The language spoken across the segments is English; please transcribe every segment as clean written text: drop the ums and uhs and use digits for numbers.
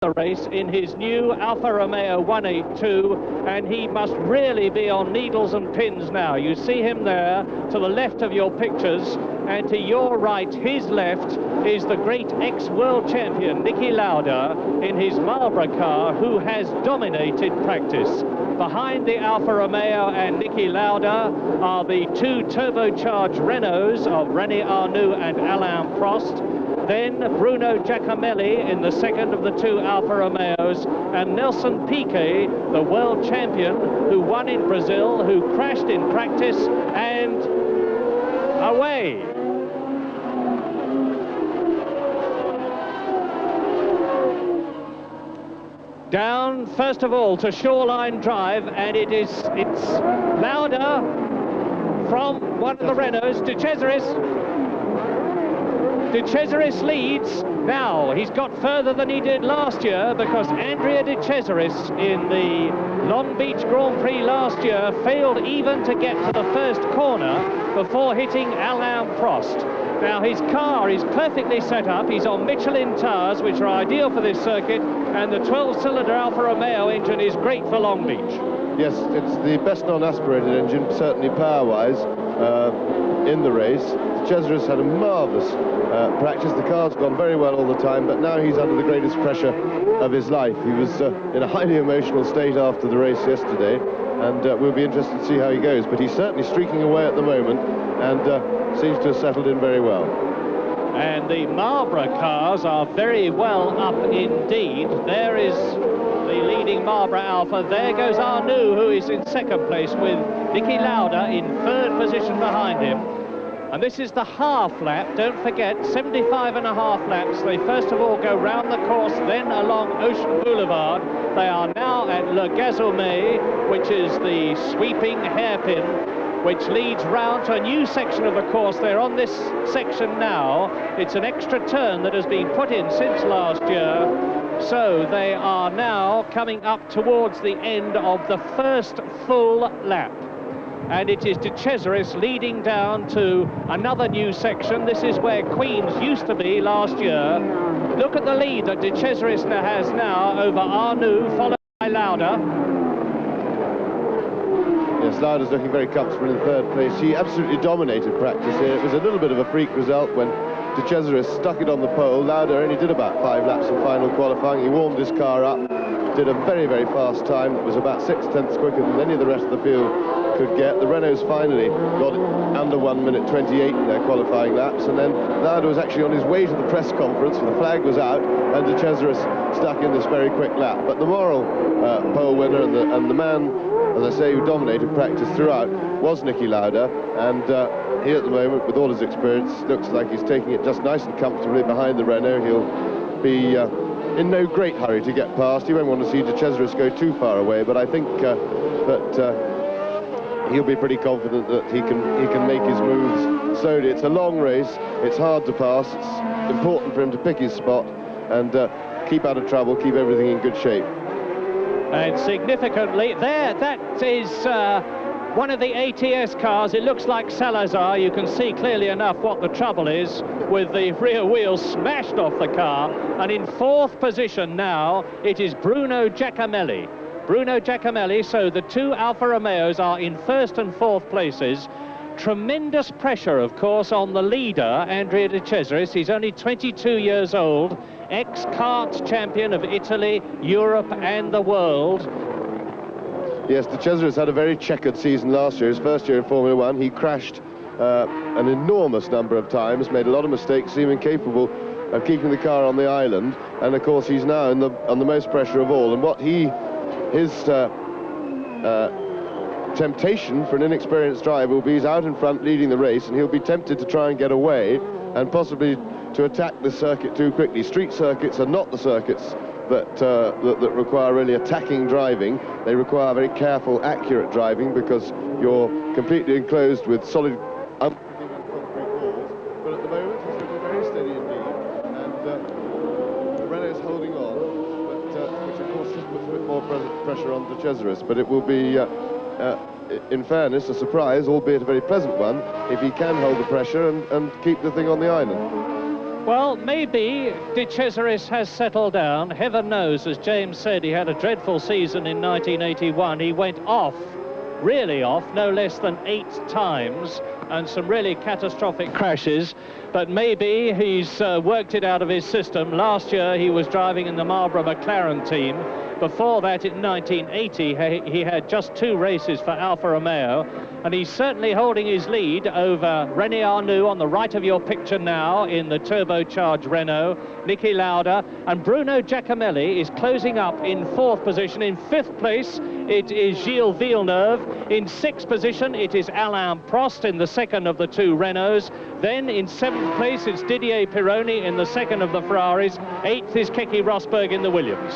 the race in his new Alfa Romeo 182, and he must really be on needles and pins now. You see him there to the left of your pictures, and to your right, his left, is the great ex-world champion Niki Lauda in his Marlboro car, who has dominated practice. Behind the Alfa Romeo and Niki Lauda are the two turbocharged Renaults of René Arnoux and Alain Prost. Then Bruno Giacomelli in the second of the two Alfa Romeos, and Nelson Piquet, the world champion, who won in Brazil, who crashed in practice, and away. Down, first of all, to Shoreline Drive, and it's Lauda from one of the Renaults. De Cesaris leads. Now, he's got further than he did last year, because Andrea De Cesaris in the Long Beach Grand Prix last year failed even to get to the first corner before hitting Alain Prost. Now, his car is perfectly set up. He's on Michelin tires, which are ideal for this circuit, and the 12-cylinder Alfa Romeo engine is great for Long Beach. Yes, it's the best non-aspirated engine, certainly power-wise, in the race. Cesaris had a marvellous practice. The car's gone very well all the time, but now he's under the greatest pressure of his life. He was in a highly emotional state after the race yesterday, and we'll be interested to see how he goes. But he's certainly streaking away at the moment, and seems to have settled in very well. And the Marlboro cars are very well up indeed. There is the leading Marlboro Alfa. There goes Arnoux, who is in second place, with Niki Lauda in third position behind him. And this is the half lap. Don't forget, 75.5 laps. They first of all go round the course, then along Ocean Boulevard. They are now at Le Gazoumet, which is the sweeping hairpin, which leads round to a new section of the course. They're on this section now. It's an extra turn that has been put in since last year. So they are now coming up towards the end of the first full lap. And it is De Cesaris leading down to another new section. This is where Queens used to be last year. Look at the lead that De Cesaris has now over Arnoux, followed by Lauda. Yes, Lauda's looking very comfortable in third place. He absolutely dominated practice here. It was a little bit of a freak result when De Cesaris stuck it on the pole. Lauda only did about 5 laps in final qualifying. He warmed his car up, did a very, very fast time. It was about 6/10 quicker than any of the rest of the field could get. The Renaults finally got it under 1 minute 28 in their qualifying laps, and then Lauda was actually on his way to the press conference, the flag was out, and De Cesaris stuck in this very quick lap. But the moral pole winner and the man, as I say, who dominated practice throughout was Niki Lauda, and he at the moment, with all his experience, looks like he's taking it just nice and comfortably behind the Renault. He'll be in no great hurry to get past. He won't want to see De Cesaris go too far away, but I think that he'll be pretty confident that he can make his moves slowly. It's a long race, it's hard to pass, it's important for him to pick his spot and keep out of trouble, keep everything in good shape. And significantly, that is one of the ATS cars. It looks like Salazar. You can see clearly enough what the trouble is, with the rear wheels smashed off the car. And in fourth position now, it is Bruno Giacomelli. Bruno Giacomelli, so the two Alfa Romeos are in first and fourth places. Tremendous pressure, of course, on the leader, Andrea De Cesaris. He's only 22 years old, ex-kart champion of Italy, Europe and the world. Yes, De Cesaris had a very checkered season last year. His first year in Formula One, he crashed an enormous number of times, made a lot of mistakes, seeming capable of keeping the car on the island. And of course, he's now on the most pressure of all. And what his temptation for an inexperienced driver will be, he's out in front leading the race, and he'll be tempted to try and get away and possibly to attack the circuit too quickly. Street circuits are not the circuits that require really attacking driving. They require very careful, accurate driving, because you're completely enclosed with solid unforgiving concrete walls. But at the moment, he's looking very steady indeed, and the Renault's holding on, but which of course just puts a bit more pressure on De Cesaris. But it will be, in fairness, a surprise, albeit a very pleasant one, if he can hold the pressure and keep the thing on the island. Well, maybe De Cesaris has settled down. Heaven knows, as James said, he had a dreadful season in 1981. He went off, really off, no less than 8 times, and some really catastrophic crashes. But maybe he's worked it out of his system. Last year, he was driving in the Marlboro McLaren team. Before that, in 1980, he had just 2 races for Alfa Romeo, and he's certainly holding his lead over René Arnoux on the right of your picture now in the turbocharged Renault, Niki Lauda, and Bruno Giacomelli is closing up in 4th position. In 5th place, it is Gilles Villeneuve. In 6th position, it is Alain Prost in the 2nd of the 2 Renaults. Then in 7th place, it's Didier Pironi in the 2nd of the Ferraris. 8th is Keke Rosberg in the Williams.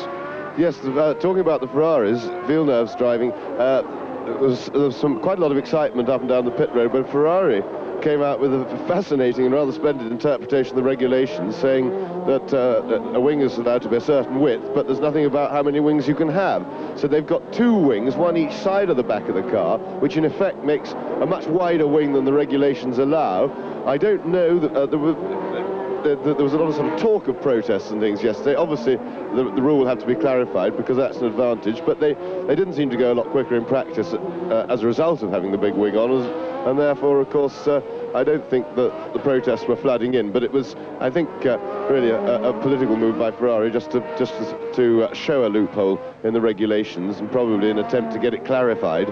Yes, talking about the Ferraris, Villeneuve's driving, there was quite a lot of excitement up and down the pit road, but Ferrari came out with a fascinating and rather splendid interpretation of the regulations, saying that a wing is allowed to be a certain width, but there's nothing about how many wings you can have. So they've got 2 wings, one each side of the back of the car, which in effect makes a much wider wing than the regulations allow. I don't know that there was a lot of sort of talk of protests and things yesterday. Obviously, the rule will have to be clarified because that's an advantage, but they didn't seem to go a lot quicker in practice as a result of having the big wing on, and therefore, of course, I don't think that the protests were flooding in, but it was, I think, really a political move by Ferrari just to show a loophole in the regulations and probably an attempt to get it clarified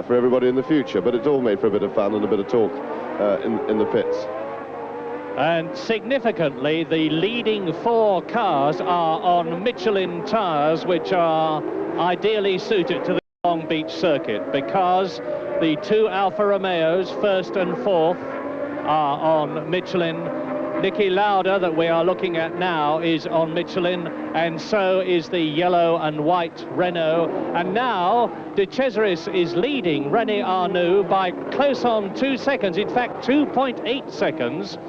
for everybody in the future. But it's all made for a bit of fun and a bit of talk in the pits. And significantly, the leading 4 cars are on Michelin tyres, which are ideally suited to the Long Beach circuit, because the 2 Alfa Romeos, 1st and 4th, are on Michelin. Niki Lauda, that we are looking at now, is on Michelin, and so is the yellow and white Renault. And now De Cesaris is leading René Arnoux by close on 2 seconds, in fact 2.8 seconds.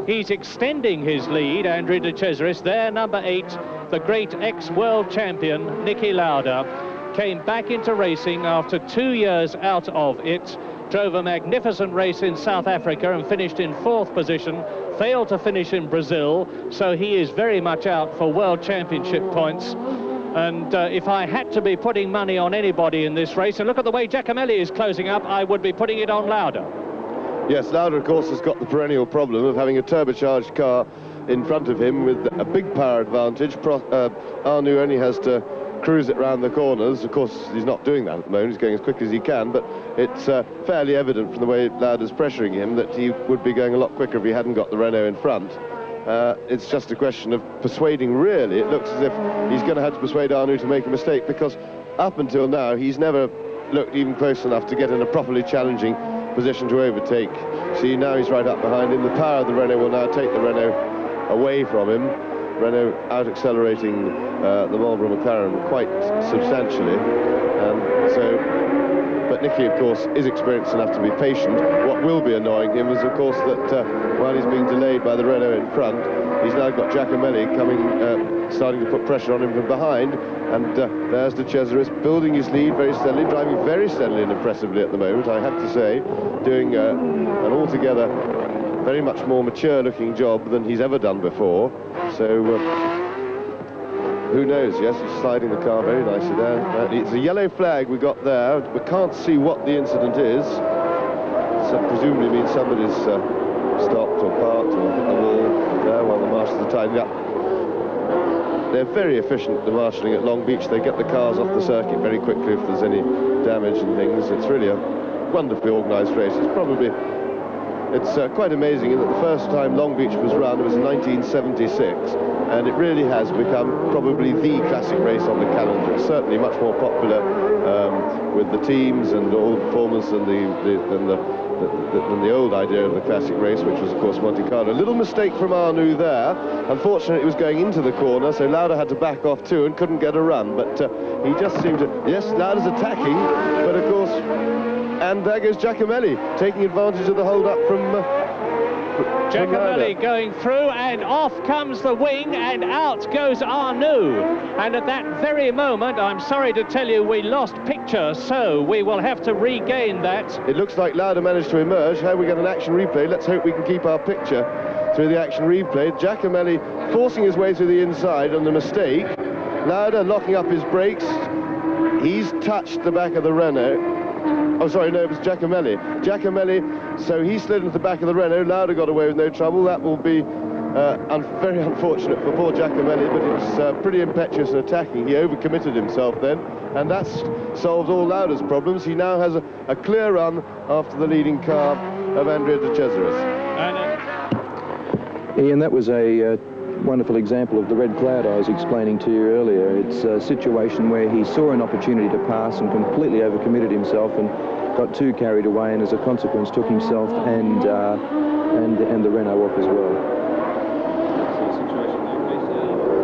He's extending his lead, Andrew De Cesaris. There, number 8, the great ex-world champion, Niki Lauda, came back into racing after 2 years out of it, drove a magnificent race in South Africa and finished in 4th position, failed to finish in Brazil, so he is very much out for World Championship points. And if I had to be putting money on anybody in this race, and look at the way Giacomelli is closing up, I would be putting it on Lauda. Yes, Lauda, of course, has got the perennial problem of having a turbocharged car in front of him with a big power advantage. Arnoux only has to cruise it round the corners. Of course, he's not doing that at the moment. He's going as quick as he can, but it's fairly evident from the way Lauda's pressuring him that he would be going a lot quicker if he hadn't got the Renault in front. It's just a question of persuading, really. It looks as if he's going to have to persuade Arnoux to make a mistake, because up until now, he's never looked even close enough to get in a properly challenging position to overtake. See, now he's right up behind him. The power of the Renault will now take the Renault away from him. Renault out-accelerating the Marlboro McLaren quite substantially. But Niki, of course, is experienced enough to be patient. What will be annoying him is, of course, that while he's being delayed by the Renault in front, he's now got Giacomelli coming, starting to put pressure on him from behind. And there's De Cesaris building his lead very steadily, driving very steadily and impressively at the moment, I have to say, doing an altogether very much more mature-looking job than he's ever done before. So who knows? Yes, he's sliding the car very nicely there. It's a yellow flag we got there. We can't see what the incident is. So presumably means somebody's stopped or parked or hit the wall there while the marshals are tidying up. They're very efficient, the marshalling at Long Beach. They get the cars off the circuit very quickly if there's any damage and things. It's really a wonderfully organised race. It's quite amazing in that the first time Long Beach was run was in 1976, and it really has become probably the classic race on the calendar. It's certainly much more popular with the teams and all the performers than the old idea of the classic race, which was, of course, Monte Carlo. A little mistake from Arnoux there. Unfortunately, it was going into the corner, so Lauda had to back off too and couldn't get a run. But he just seemed to... Yes, Lauda's attacking, but of course... And there goes Giacomelli, taking advantage of the hold-up from Giacomelli going through, and off comes the wing, and out goes Arnoux. And at that very moment, I'm sorry to tell you, we lost picture, so we will have to regain that. It looks like Lauda managed to emerge. Here we get an action replay. Let's hope we can keep our picture. through the action replay. Giacomelli forcing his way through the inside on the mistake. Lauda locking up his brakes. He's touched the back of the Renault. Oh, sorry, no, it was Giacomelli. Giacomelli, so he slid into the back of the Renault. Lauda got away with no trouble. That will be very unfortunate for poor Giacomelli, but it was pretty impetuous and attacking. He overcommitted himself then, and that's solved all Lauda's problems. He now has a clear run after the leading car of Andrea De Cesaris. Ian, that was a wonderful example of the red cloud I was explaining to you earlier. It's a situation where he saw an opportunity to pass and completely overcommitted himself and got too carried away, and as a consequence took himself and the Renault off as well.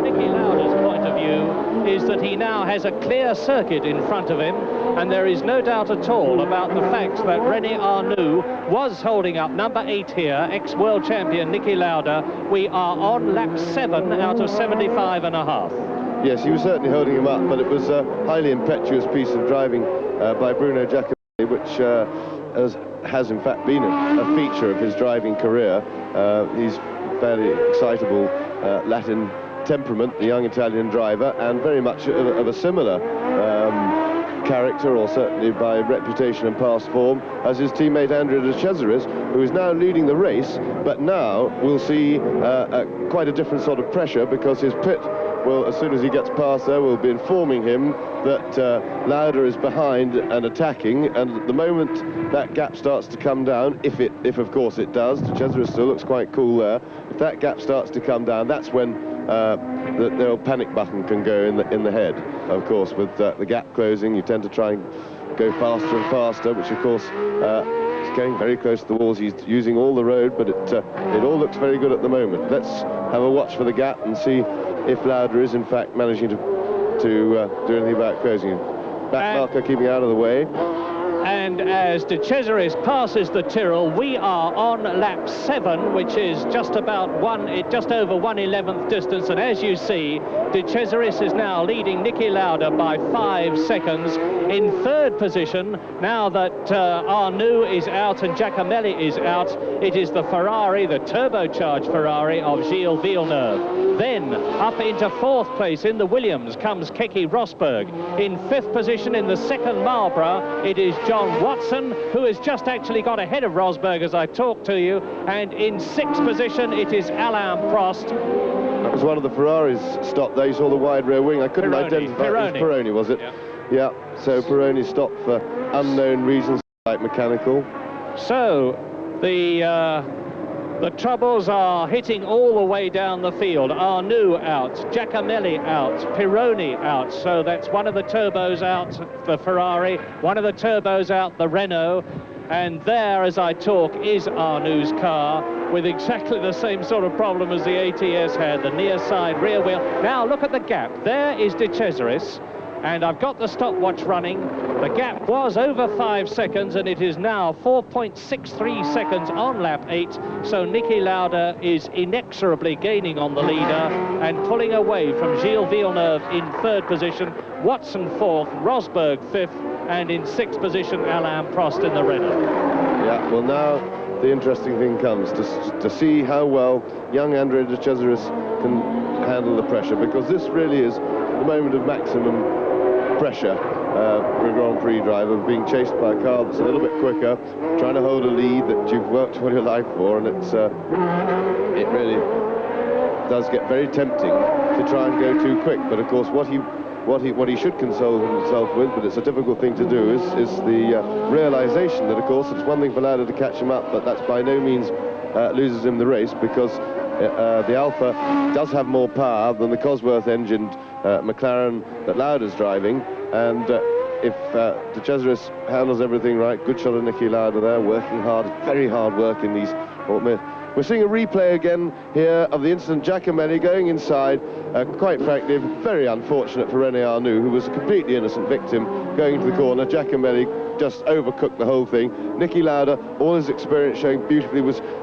Niki Lauda's point of view is that he now has a clear circuit in front of him, and there is no doubt at all about the fact that René Arnoux was holding up number 8 here, ex-world champion Niki Lauda. We are on lap 7 out of 75.5. Yes, he was certainly holding him up, but it was a highly impetuous piece of driving by Bruno Giacomelli, which has in fact been a feature of his driving career. He's fairly excitable Latin temperament, the young Italian driver, and very much of a similar character, or certainly by reputation and past form, as his teammate Andrea De Cesaris, who is now leading the race, but now we'll see quite a different sort of pressure, because his pit will, as soon as he gets past there, will be informing him that Lauda is behind and attacking, and at the moment that gap starts to come down, if of course it does, De Cesaris still looks quite cool there. If that gap starts to come down, that's when the old panic button can go in the head. Of course, with the gap closing, you tend to try and go faster and faster, which of course is going very close to the walls. He's using all the road, but it all looks very good at the moment. Let's have a watch for the gap and see if Lauda is in fact managing to do anything about closing it. Back marker keeping out of the way. And as De Cesaris passes the Tyrrell, we are on lap 7, which is just over 1/11th distance. And as you see, De Cesaris is now leading Niki Lauda by 5 seconds. In third position, now that Arnoux is out and Giacomelli is out, it is the Ferrari, the turbocharged Ferrari of Gilles Villeneuve. Then up into 4th place in the Williams comes Keke Rosberg. In 5th position in the second Marlborough, it is John Watson, who has just actually got ahead of Rosberg as I talk to you, and in 6th position it is Alain Prost. That was one of the Ferraris stopped there. You saw the wide rear wing. I couldn't identify. It was Pironi, was it? Yeah, so Pironi stopped for unknown reasons, like mechanical. So the troubles are hitting all the way down the field. Arnoux out, Giacomelli out, Pironi out. So that's one of the turbos out, the Ferrari, one of the turbos out, the Renault. And there, as I talk, is Arnoux's car with exactly the same sort of problem as the ATS had, the near side rear wheel. Now look at the gap. There is De Cesaris. And I've got the stopwatch running. The gap was over 5 seconds, and it is now 4.63 seconds on lap 8. So Niki Lauda is inexorably gaining on the leader and pulling away from Gilles Villeneuve in 3rd position, Watson 4th, Rosberg 5th, and in 6th position Alain Prost in the Renault. Yeah, well now the interesting thing comes to see how well young Andrea De Cesaris can handle the pressure, because this really is the moment of maximum pressure for a Grand Prix driver, being chased by a car that's a little bit quicker, trying to hold a lead that you've worked all your life for, and it really does get very tempting to try and go too quick. But of course what he should console himself with, but it's a difficult thing to do, is the realization that of course it's one thing for Lauda to catch him up, but that's by no means loses him the race, because the Alfa does have more power than the Cosworth-engined McLaren that Lauda's driving, and if De Cesaris handles everything right, good shot of Niki Lauda there, working hard, very hard work in these. We're seeing a replay again here of the incident. Giacomelli going inside, quite frankly, very unfortunate for René Arnoux, who was a completely innocent victim going into the corner. Giacomelli just overcooked the whole thing. Niki Lauda, all his experience showing beautifully,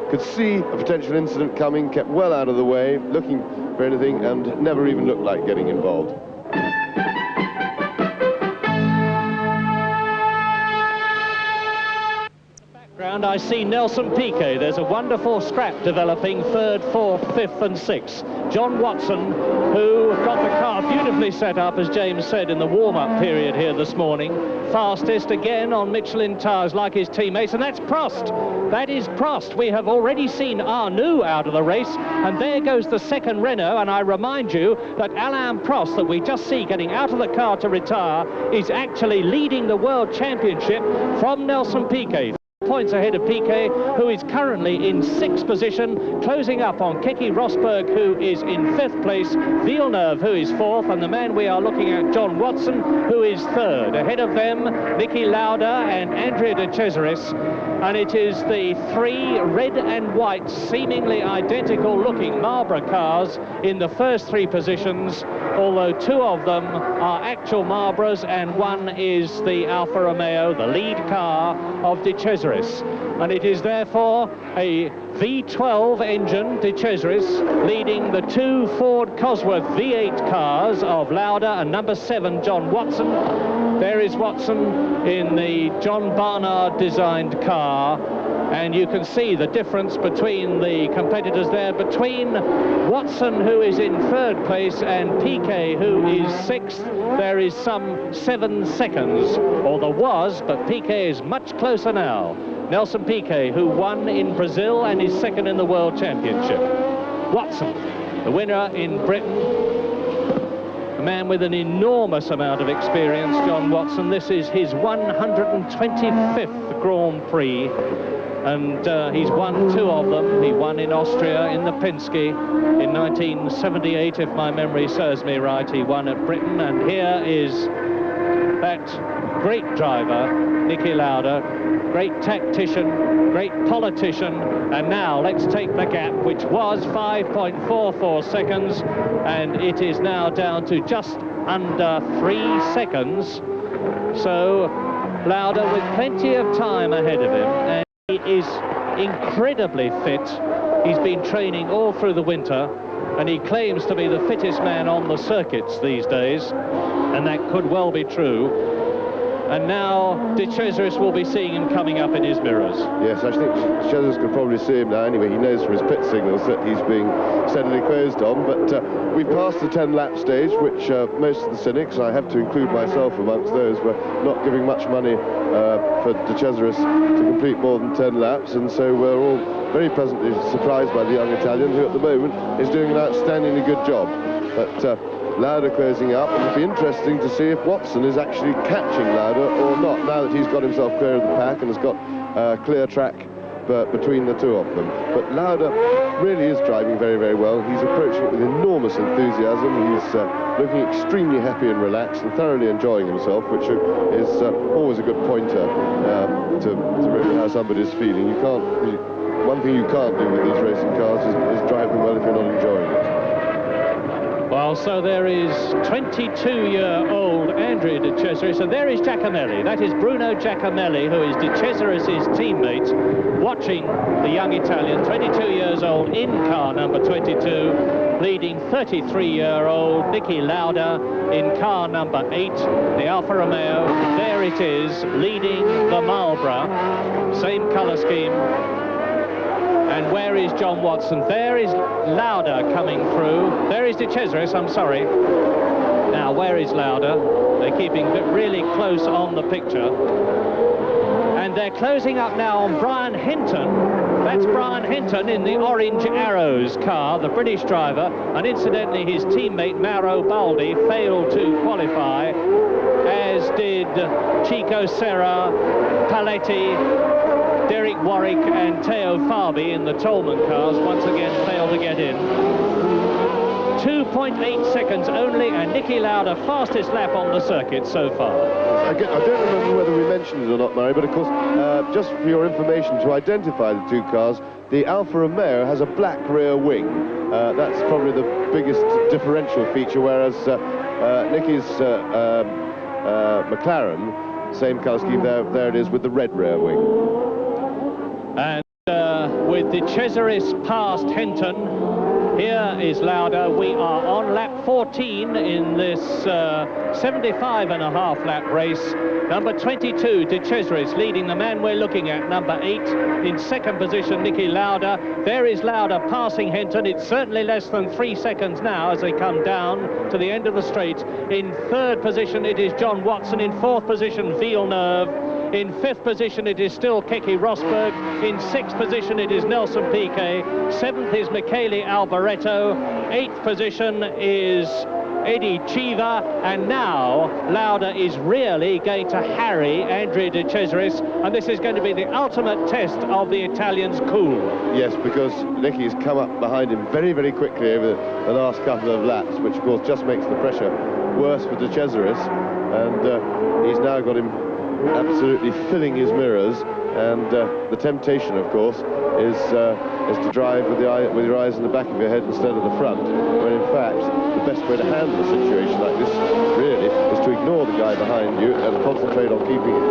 could see a potential incident coming, kept well out of the way, looking for anything, and never even looked like getting involved. background, I see Nelson Piquet. There's a wonderful scrap developing, third, fourth, fifth and sixth. John Watson, who got the car beautifully set up, as James said, in the warm-up period here this morning. Fastest again on Michelin tyres like his teammates, and that's Prost. That is Prost. We have already seen Arnoux out of the race, and there goes the second Renault, and I remind you that Alain Prost, that we just see getting out of the car to retire, is actually leading the World Championship from Nelson Piquet. Points ahead of Piquet, who is currently in sixth position, closing up on Keke Rosberg, who is in fifth place, Villeneuve, who is fourth, and the man we are looking at, John Watson, who is third. Ahead of them, Niki Lauda and Andrea de Cesaris, and it is the three red and white, seemingly identical looking Marlboro cars in the first three positions, although two of them are actual Marlboros and one is the Alfa Romeo, the lead car of de Cesaris. And it is therefore a V12 engine, de Cesaris, leading the two Ford Cosworth V8 cars of Lauda and number 7, John Watson. There is Watson in the John Barnard designed car, and you can see the difference between the competitors there, between Watson, who is in third place, and Piquet, who is sixth. There is some 7 seconds, or there was, but Piquet is much closer now. Nelson Piquet, who won in Brazil and is second in the World Championship. Watson, the winner in Britain, a man with an enormous amount of experience, John Watson. This is his 125th Grand Prix, and he's won 2 of them. He won in Austria in the Penske in 1978, if my memory serves me right. He won at Britain, and here is that great driver, Niki Lauda, great tactician, great politician, and now let's take the gap, which was 5.44 seconds, and it is now down to just under 3 seconds. So Lauda with plenty of time ahead of him, and he is incredibly fit. He's been training all through the winter, and he claims to be the fittest man on the circuits these days, and that could well be true. And now de Cesaris will be seeing him coming up in his mirrors. Yes, I think de Cesaris could probably see him now anyway. He knows from his pit signals that he's being steadily closed on. But we passed the 10-lap stage, which most of the cynics, I have to include myself amongst those, were not giving much money for de Cesaris to complete more than 10 laps. And so we're all very pleasantly surprised by the young Italian, who at the moment is doing an outstandingly good job. But Lauda closing up, and it'll be interesting to see if Watson is actually catching Lauda or not, now that he's got himself clear of the pack and has got a clear track between the two of them. But Lauda really is driving very, very well. He's approaching it with enormous enthusiasm. He's looking extremely happy and relaxed and thoroughly enjoying himself, which is always a good pointer to really how somebody's feeling. One thing you can't do with these racing cars is drive them well if you're not enjoying it. Well, so there is 22-year-old Andrea de Cesaris, and there is Giacomelli. That is Bruno Giacomelli, who is de Cesaris' teammate, watching the young Italian, 22 years old, in car number 22, leading 33-year-old Niki Lauda in car number 8, the Alfa Romeo. There it is, leading the Marlboro, same colour scheme. And where is John Watson? There is Lauda coming through. There is de Cesaris, I'm sorry. Now, where is Lauda? They're keeping really close on the picture. And they're closing up now on Brian Hinton. That's Brian Hinton in the Orange Arrows car, the British driver. And incidentally, his teammate Mauro Baldi failed to qualify, as did Chico Serra, Paletti, Derek Warwick and Theo Fabi in the Tolman cars once again failed to get in. 2.8 seconds only, and Niki Lauda fastest lap on the circuit so far. I don't remember whether we mentioned it or not, Murray, but of course, just for your information, to identify the two cars, the Alfa Romeo has a black rear wing. That's probably the biggest differential feature, whereas Niki's McLaren, same colour scheme, there it is with the red rear wing. And with de Cesaris past Hinton, Here is Lauda. We are on lap 14 in this 75.5 lap race. Number 22, De Cesaris, leading the man we're looking at, number 8. In second position, Niki Lauda. There is Lauda passing Hinton. It's certainly less than 3 seconds now as they come down to the end of the straight. In third position, it is John Watson. In fourth position, Villeneuve. In fifth position, it is still Keke Rosberg. In sixth position, it is Nelson Piquet. Seventh is Michele Alboreto. Eighth position is Eddie Chiva. And now Lauda is really going to harry Andrea De Cesaris, and this is going to be the ultimate test of the Italian's cool. Yes, because Nicky's come up behind him very, very quickly over the last couple of laps, which of course just makes the pressure worse for De Cesaris, and he's now got him absolutely filling his mirrors, and the temptation, of course, is to drive with your eyes in the back of your head instead of the front, when in fact the best way to handle a situation like this really is to ignore the guy behind you and concentrate on keeping it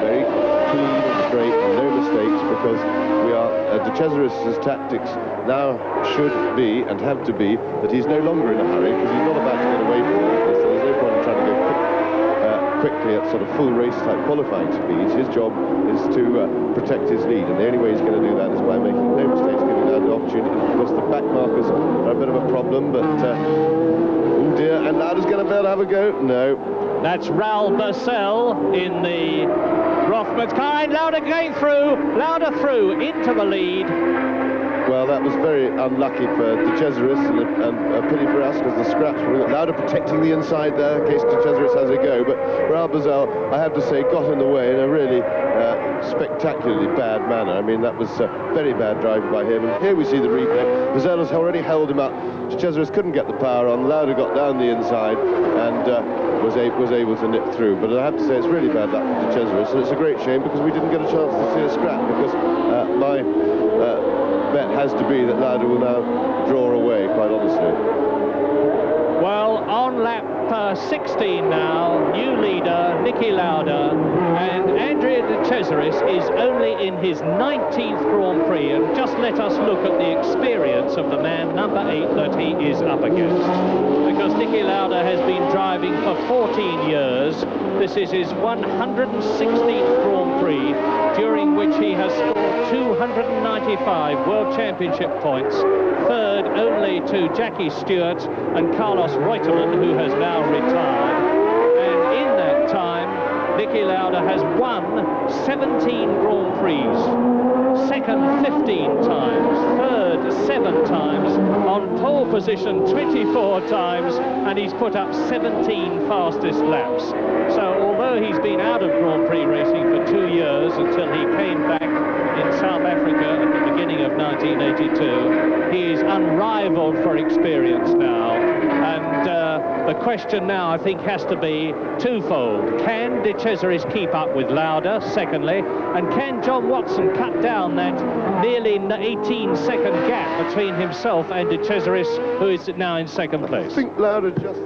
very clean and straight, no mistakes, because we are De Cesaris's tactics now should be and have to be that he's no longer in a hurry, because he's not about to get away from it. So there's no point in trying to go quickly at sort of full race type qualifying speeds. His job is to protect his lead, and the only way he's going to do that is by making no mistakes, giving Lauda the opportunity. Of course, the back markers are a bit of a problem, but oh dear, and Lauda's going to be able to have a go. No. That's Raoul Bursell in the Rothmans car, and Lauda going through. Lauda through into the lead. Well, that was very unlucky for De Cesaris, and a pity for us, because the scraps were Lauda protecting the inside there in case De Cesaris has a go. But Raoul Bursell, I have to say, got in the way in a really spectacularly bad manner. I mean, that was very bad driving by him. And here we see the replay. Bursell has already held him up. De Cesaris couldn't get the power on. Lauda got down the inside and was able to nip through. But I have to say, it's really bad luck for De Cesaris, and it's a great shame because we didn't get a chance to see a scrap, because my bet has to be that Lauda will now draw away, quite honestly. Well, on lap 16 now, new leader Niki Lauda, and Andrea De Cesaris is only in his 19th Grand Prix, and just let us look at the experience of the man, number 8, that he is up against. Because Niki Lauda has been driving for 14 years. This is his 116th Grand Prix, during which he has scored 295 World Championship points, third only to Jackie Stewart and Carlos Reutemann, who has now retired. And in that time, Niki Lauda has won 17 Grand Prix, second 15 times, third 7 times, on pole position 24 times, and he's put up 17 fastest laps. So although he's been out of Grand Prix racing for 2 years until he came back in South Africa at the beginning of 1982, he is unrivaled for experience now. And the question now, I think, has to be twofold. Can De Cesaris keep up with Lauda, secondly, and can John Watson cut down that nearly 18-second gap between himself and De Cesaris, who is now in second place? I think Lauda just...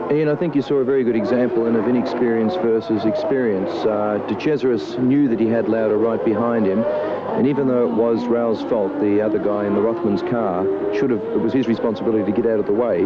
Ian, I think you saw a very good example of inexperience versus experience. De Cesaris knew that he had Lauda right behind him, and even though it was Raoul's fault, the other guy in the Rothmans car, it was his responsibility to get out of the way.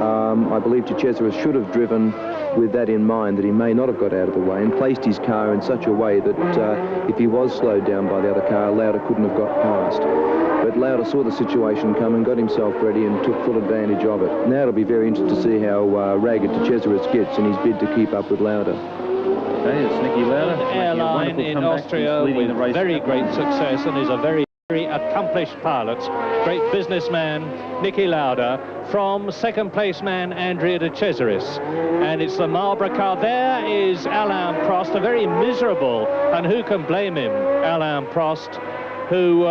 I believe De Cesaris should have driven with that in mind, that he may not have got out of the way, and placed his car in such a way that if he was slowed down by the other car, Lauda couldn't have got past. But Lauda saw the situation coming, got himself ready, and took full advantage of it. Now it'll be very interesting to see how ragged De Cesaris gets in his bid to keep up with Lauda. Okay, it's Niki Lauda. An airline in Austria with very great success, and is a very accomplished pilot, great businessman, Niki Lauda, from second place man Andrea De Cesaris. And it's the Marlborough car. There is Alain Prost, a very miserable, and who can blame him, Alain Prost, who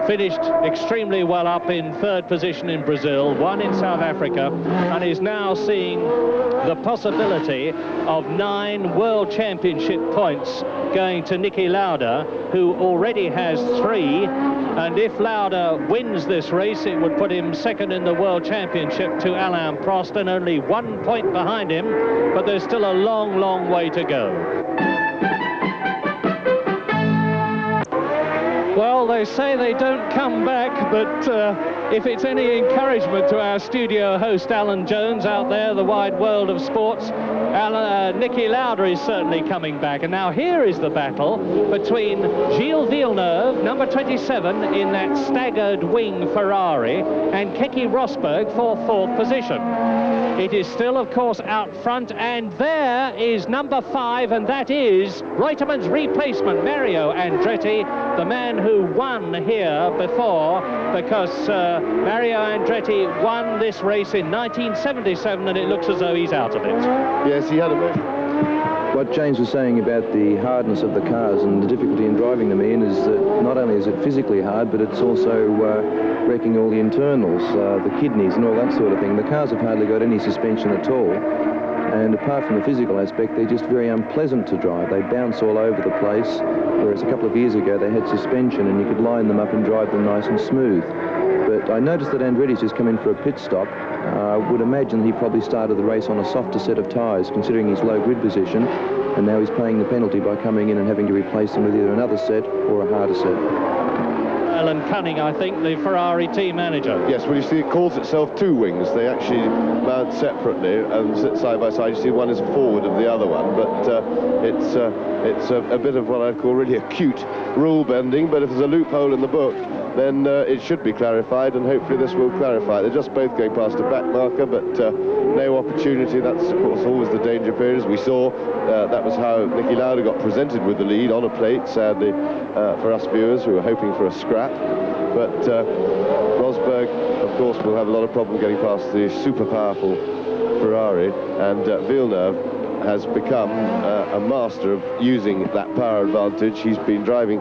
finished extremely well up in third position in Brazil, won in South Africa, and is now seeing the possibility of 9 World Championship points going to Niki Lauda, who already has 3. And if Lauda wins this race, it would put him second in the World Championship to Alain Prost, and only 1 point behind him, but there's still a long, long way to go. Well, they say they don't come back, but if it's any encouragement to our studio host Alan Jones out there, the wide world of sports, Niki Lauda is certainly coming back. And now here is the battle between Gilles Villeneuve, number 27, in that staggered wing Ferrari, and Keke Rosberg for 4th position. It is still, of course, out front, and there is number 5, and that is Reutemann's replacement, Mario Andretti, the man who won here before, because Mario Andretti won this race in 1977, and it looks as though he's out of it. Yes, he had a... What James was saying about the hardness of the cars and the difficulty in driving them in is that not only is it physically hard, but it's also wrecking all the internals, the kidneys and all that sort of thing. The cars have hardly got any suspension at all. And apart from the physical aspect, they're just very unpleasant to drive. They bounce all over the place, whereas a couple of years ago they had suspension and you could line them up and drive them nice and smooth. But I noticed that Andretti's just come in for a pit stop. I would imagine he probably started the race on a softer set of tyres, considering his low grid position, and now he's paying the penalty by coming in and having to replace them with either another set or a harder set. Alan Cunning, I think, the Ferrari team manager. Yes, well, you see, it calls itself two wings. They actually mount separately and sit side by side. You see, one is forward of the other one, but it's a bit of what I'd call really acute rule bending. But if there's a loophole in the book, then it should be clarified, and hopefully this will clarify. They're just both going past a back marker, but no opportunity. That's, of course, always the danger period. As we saw, that was how Niki Lauda got presented with the lead on a plate, sadly, for us viewers who were hoping for a scrap. But Rosberg, of course, will have a lot of problem getting past the super powerful Ferrari, and Villeneuve has become a master of using that power advantage. He's been driving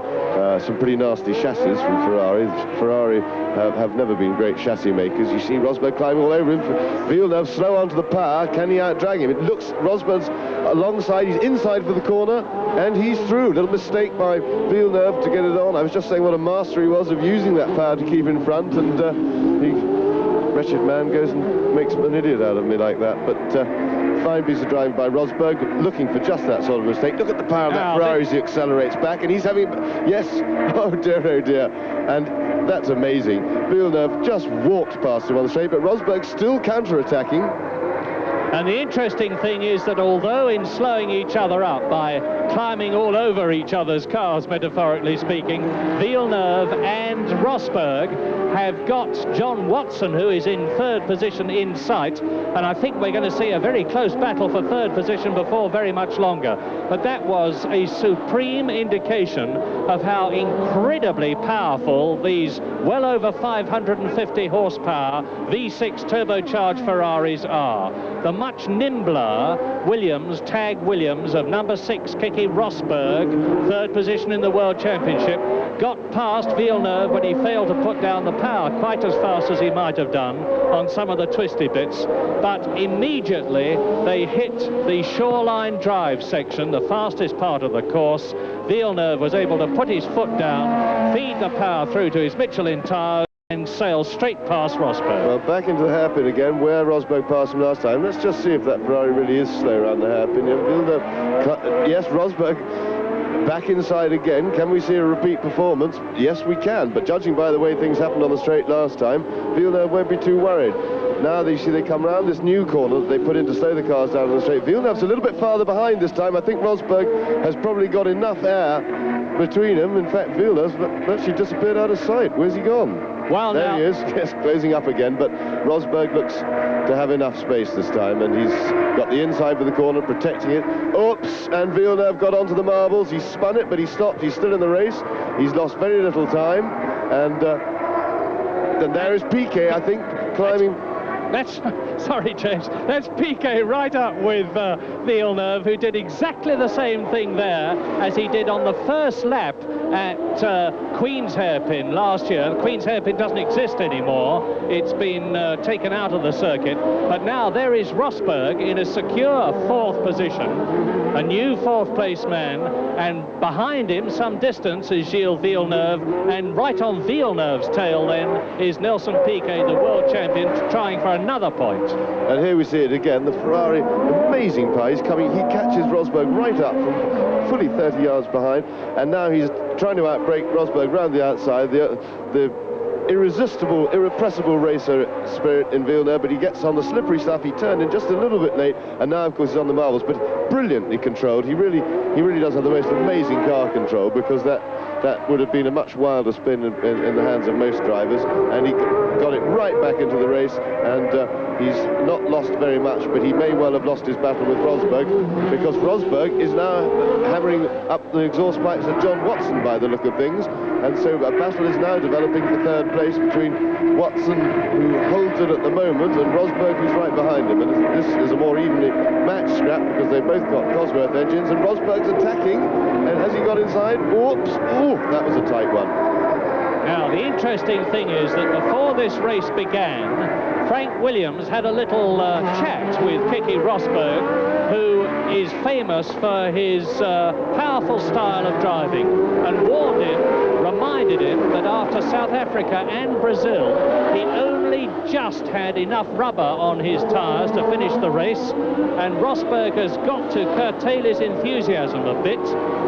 some pretty nasty chassis from Ferrari. Ferrari have never been great chassis makers. You see Rosberg climbing all over him. Villeneuve slow onto the power. Can he outdrag him? It looks Rosberg's alongside. He's inside for the corner, and he's through. Little mistake by Villeneuve to get it on. I was just saying what a master he was of using that power to keep in front, and wretched man goes and makes an idiot out of me like that. But fine piece of driving by Rosberg, looking for just that sort of mistake. Look at the power of that Ferrari as he accelerates back, and he's having... Yes, oh dear, and that's amazing. Villeneuve just walked past him on the straight, but Rosberg still counter-attacking. And the interesting thing is that although in slowing each other up by climbing all over each other's cars, metaphorically speaking, Villeneuve and Rosberg have got John Watson, who is in 3rd position, in sight, and I think we're going to see a very close battle for 3rd position before very much longer. But that was a supreme indication of how incredibly powerful these well over 550 horsepower V6 turbocharged Ferraris are. The much nimbler Williams, Tag Williams, of number 6, Keke Rosberg, 3rd position in the World Championship, got past Villeneuve when he failed to put down the power quite as fast as he might have done on some of the twisty bits. But immediately they hit the shoreline drive section, the fastest part of the course. Villeneuve was able to put his foot down, feed the power through to his Michelin tyres, and sail straight past Rosberg. Well, back into the hairpin again, where Rosberg passed him last time. Let's just see if that Ferrari really is slow around the hairpin. Yes, Rosberg back inside again. Can we see a repeat performance? Yes, we can. But judging by the way things happened on the straight last time, Villeneuve won't be too worried. Now they see they come around this new corner that they put in to slow the cars down on the straight. Villeneuve's a little bit farther behind this time. I think Rosberg has probably got enough air between them. In fact, Villeneuve's actually disappeared out of sight. Where's he gone? Well, there now he is, yes, closing up again, but Rosberg looks to have enough space this time, and he's got the inside for the corner, protecting it. Oops, and Villeneuve got onto the marbles. He spun it, but he stopped. He's still in the race. He's lost very little time, and then there is Piquet, I think, climbing... Sorry, James, that's Piquet right up with Villeneuve, who did exactly the same thing there as he did on the first lap at Queen's Hairpin last year. Queen's Hairpin doesn't exist anymore. It's been taken out of the circuit. But now there is Rosberg in a secure 4th position, a new 4th place man, and behind him some distance is Gilles Villeneuve, and right on Villeneuve's tail then is Nelson Piquet, the world champion, trying for another point. perfect. And here we see it again, the Ferrari, amazing power. He catches Rosberg right up from fully 30 yards behind, and now he's trying to outbrake Rosberg round the outside. The irresistible, irrepressible racer spirit in Villeneuve, but he gets on the slippery stuff. He turned in just a little bit late, and now of course he's on the marbles, but brilliantly controlled. He really does have the most amazing car control, because that would have been a much wilder spin in the hands of most drivers, and he got it right back into the race, and he's not lost very much, but he may well have lost his battle with Rosberg, because Rosberg is now hammering up the exhaust pipes of John Watson by the look of things, and so a battle is now developing for third place between Watson, who holds it at the moment, and Rosberg, who's right behind him. And this is a more evenly matched scrap, because they've both got Cosworth engines, and Rosberg's attacking, and has he got inside? Oops! Ooh, that was a tight one. Now, the interesting thing is that before this race began, Frank Williams had a little chat with Keke Rosberg, who is famous for his powerful style of driving, and warned him, reminded him that after South Africa and Brazil, he only just had enough rubber on his tyres to finish the race, and Rosberg has got to curtail his enthusiasm a bit.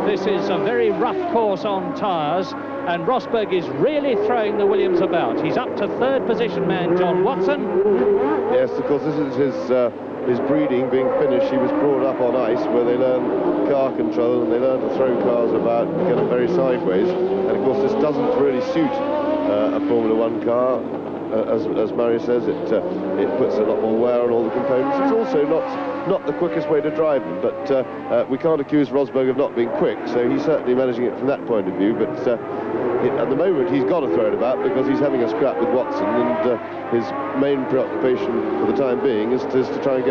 This is a very rough course on tyres, and Rosberg is really throwing the Williams about. He's up to third position man John Watson. Yes, of course, this is his breeding being finished. He was brought up on ice, where they learn car control and they learn to throw cars about and get them very sideways. And of course, this doesn't really suit a Formula One car. As Murray says, it puts a lot more wear on all the components. It's also not the quickest way to drive them, but we can't accuse Rosberg of not being quick, so he's certainly managing it from that point of view. But at the moment, he's got to throw it about, because he's having a scrap with Watson, and his main preoccupation for the time being is to try and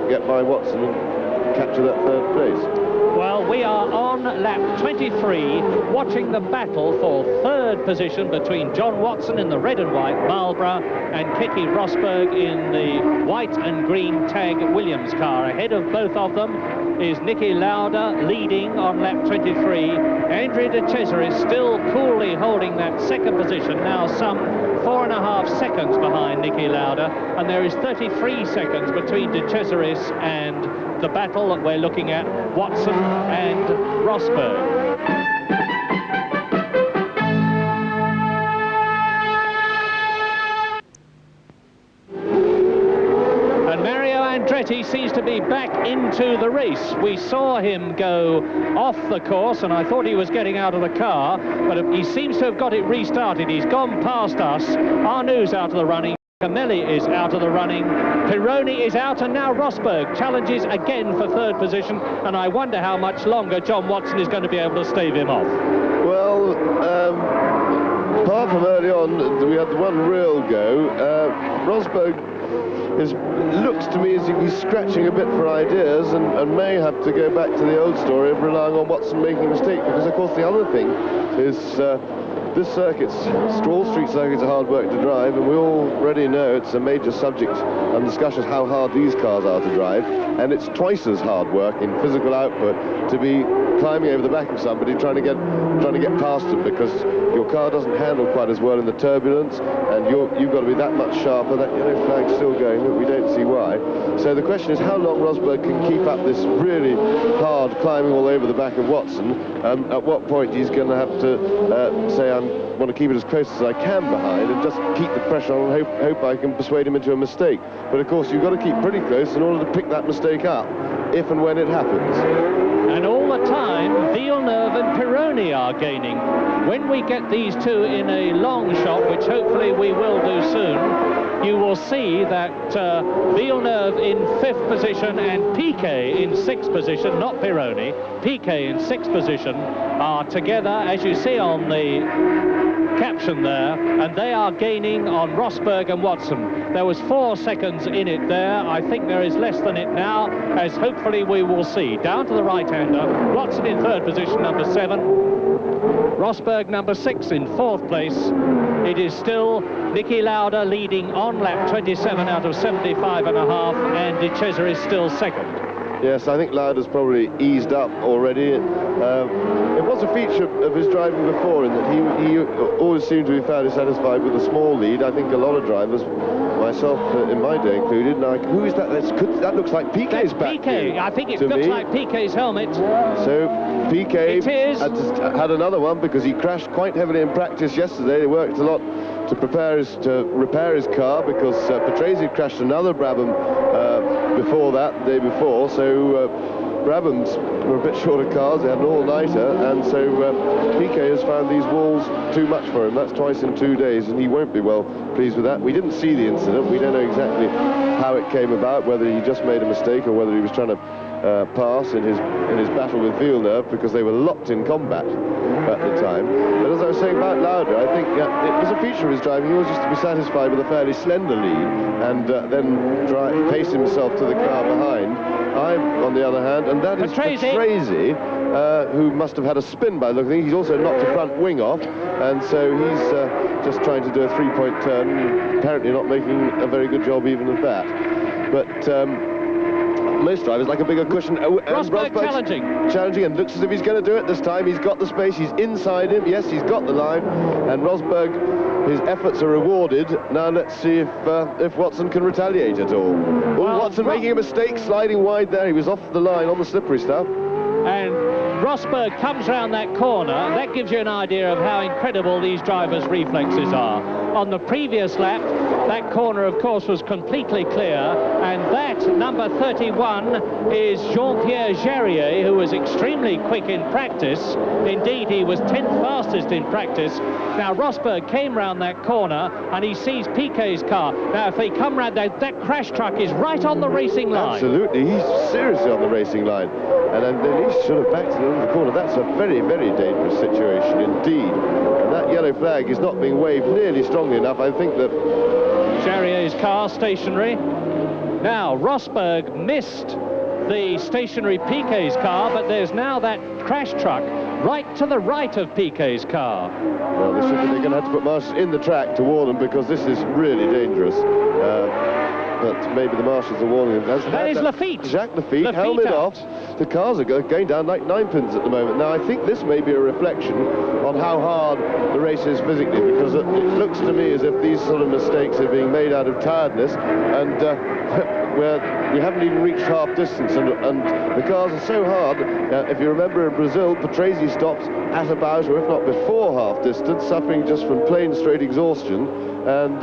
get by Watson and capture that third place. Well, we are on lap 23, watching the battle for third position between John Watson in the red and white Marlborough and Keke Rosberg in the white and green tag Williams car. Ahead of both of them is Niki Lauda, leading on lap 23. Andrea De Cesaris still coolly holding that second position, now some 4.5 seconds behind Niki Lauda, and there is 33 seconds between De Cesaris and the battle that we're looking at, Watson and Rosberg. And Mario Andretti seems to be back into the race. We saw him go off the course, and I thought he was getting out of the car, but he seems to have got it restarted. He's gone past us. Arnaux's out of the running. Camelli is out of the running. Pironi is out, and now Rosberg challenges again for third position, and I wonder how much longer John Watson is going to be able to stave him off. Well, apart from early on, we had the one real go. Rosberg looks to me as if he's scratching a bit for ideas, and may have to go back to the old story of relying on Watson making a mistake, because of course the other thing is this Wall Street circuits are hard work to drive, and we already know it's a major subject and discussion how hard these cars are to drive, and it's twice as hard work in physical output to be climbing over the back of somebody trying to get past them, because your car doesn't handle quite as well in the turbulence, and you've got to be that much sharper. That yellow flag's still going, but we don't see why. So the question is how long Rosberg can keep up this really hard climbing all over the back of Watson. At what point he's going to have to say, I want to keep it as close as I can behind and just keep the pressure on and hope I can persuade him into a mistake. But of course you've got to keep pretty close in order to pick that mistake up if and when it happens. And all the time, Villeneuve and Pironi are gaining. When we get these two in a long shot, which hopefully we will do soon, you will see that Villeneuve in 5th position and Piquet in 6th position, not Pironi, Piquet in 6th position, are together, as you see on the caption there, and they are gaining on Rosberg and Watson. There was 4 seconds in it there. I think there is less than it now, as hopefully we will see. Down to the right-hander, Watson in 3rd position, number 7. Rosberg number 6 in 4th place. It is still Niki Lauda leading on lap 27 out of 75.5, and De Cesaris is still 2nd. Yes, I think Lauda's probably eased up already. It was a feature of his driving before, in that he always seemed to be fairly satisfied with a small lead. I think a lot of drivers, my myself in my day included. Now, who is that? That looks like Piquet's back. Piquet. I think it looks like Piquet's helmet. So Piquet had another one because he crashed quite heavily in practice yesterday. They worked a lot to repair his car because Patrese crashed another Brabham before that, the day before. So Brabhams were a bit short of cars. They had an all-nighter, and so Piquet has found these walls too much for him. That's twice in 2 days, and he won't be well pleased with that. We didn't see the incident. We don't know exactly how it came about, whether he just made a mistake or whether he was trying to pass in his battle with Villeneuve, because they were locked in combat at the time. But as I was saying about Lauda, I think it was a feature of his driving. He always used to be satisfied with a fairly slender lead and then pace himself to the car behind. I'm on the other hand, and that is Patrese, who must have had a spin by looking at it. He's also knocked a front wing off, and so he's just trying to do a three-point turn, apparently not making a very good job even of that. But most drivers like a bigger cushion. Rosberg challenging, and looks as if he's going to do it this time. He's got the space, he's inside him. Yes, he's got the line, and Rosberg, his efforts are rewarded. Now let's see if Watson can retaliate at all. Well, Watson making a mistake, sliding wide there. He was off the line on the slippery stuff. And Rosberg comes round that corner. That gives you an idea of how incredible these drivers' reflexes are. On the previous lap, that corner, of course, was completely clear, and that, number 31, is Jean-Pierre Jarier, who was extremely quick in practice. Indeed, he was 10th fastest in practice. Now, Rosberg came round that corner, and he sees Piquet's car. Now, if they come round, that crash truck is right on the racing line. Absolutely, he's seriously on the racing line. And then he should have backed it into the corner. That's a very, very dangerous situation indeed. And that yellow flag is not being waved nearly strongly enough. I think that Jarrier's car stationary. Now, Rosberg missed the stationary Piquet's car, but there's now that crash truck right to the right of Piquet's car. Well, they're going to have to put marshals in the track to warn them, because this is really dangerous. But maybe the marshals are warning them. That is Lafitte. Jacques Lafitte, helmet off. The cars are going down like 9 pins at the moment. Now, I think this may be a reflection on how hard the race is physically, because it looks to me as if these sort of mistakes are being made out of tiredness, and where we haven't even reached half distance, and the cars are so hard. If you remember in Brazil, Patrese stopped at about, or if not before half distance, suffering just from plain straight exhaustion, and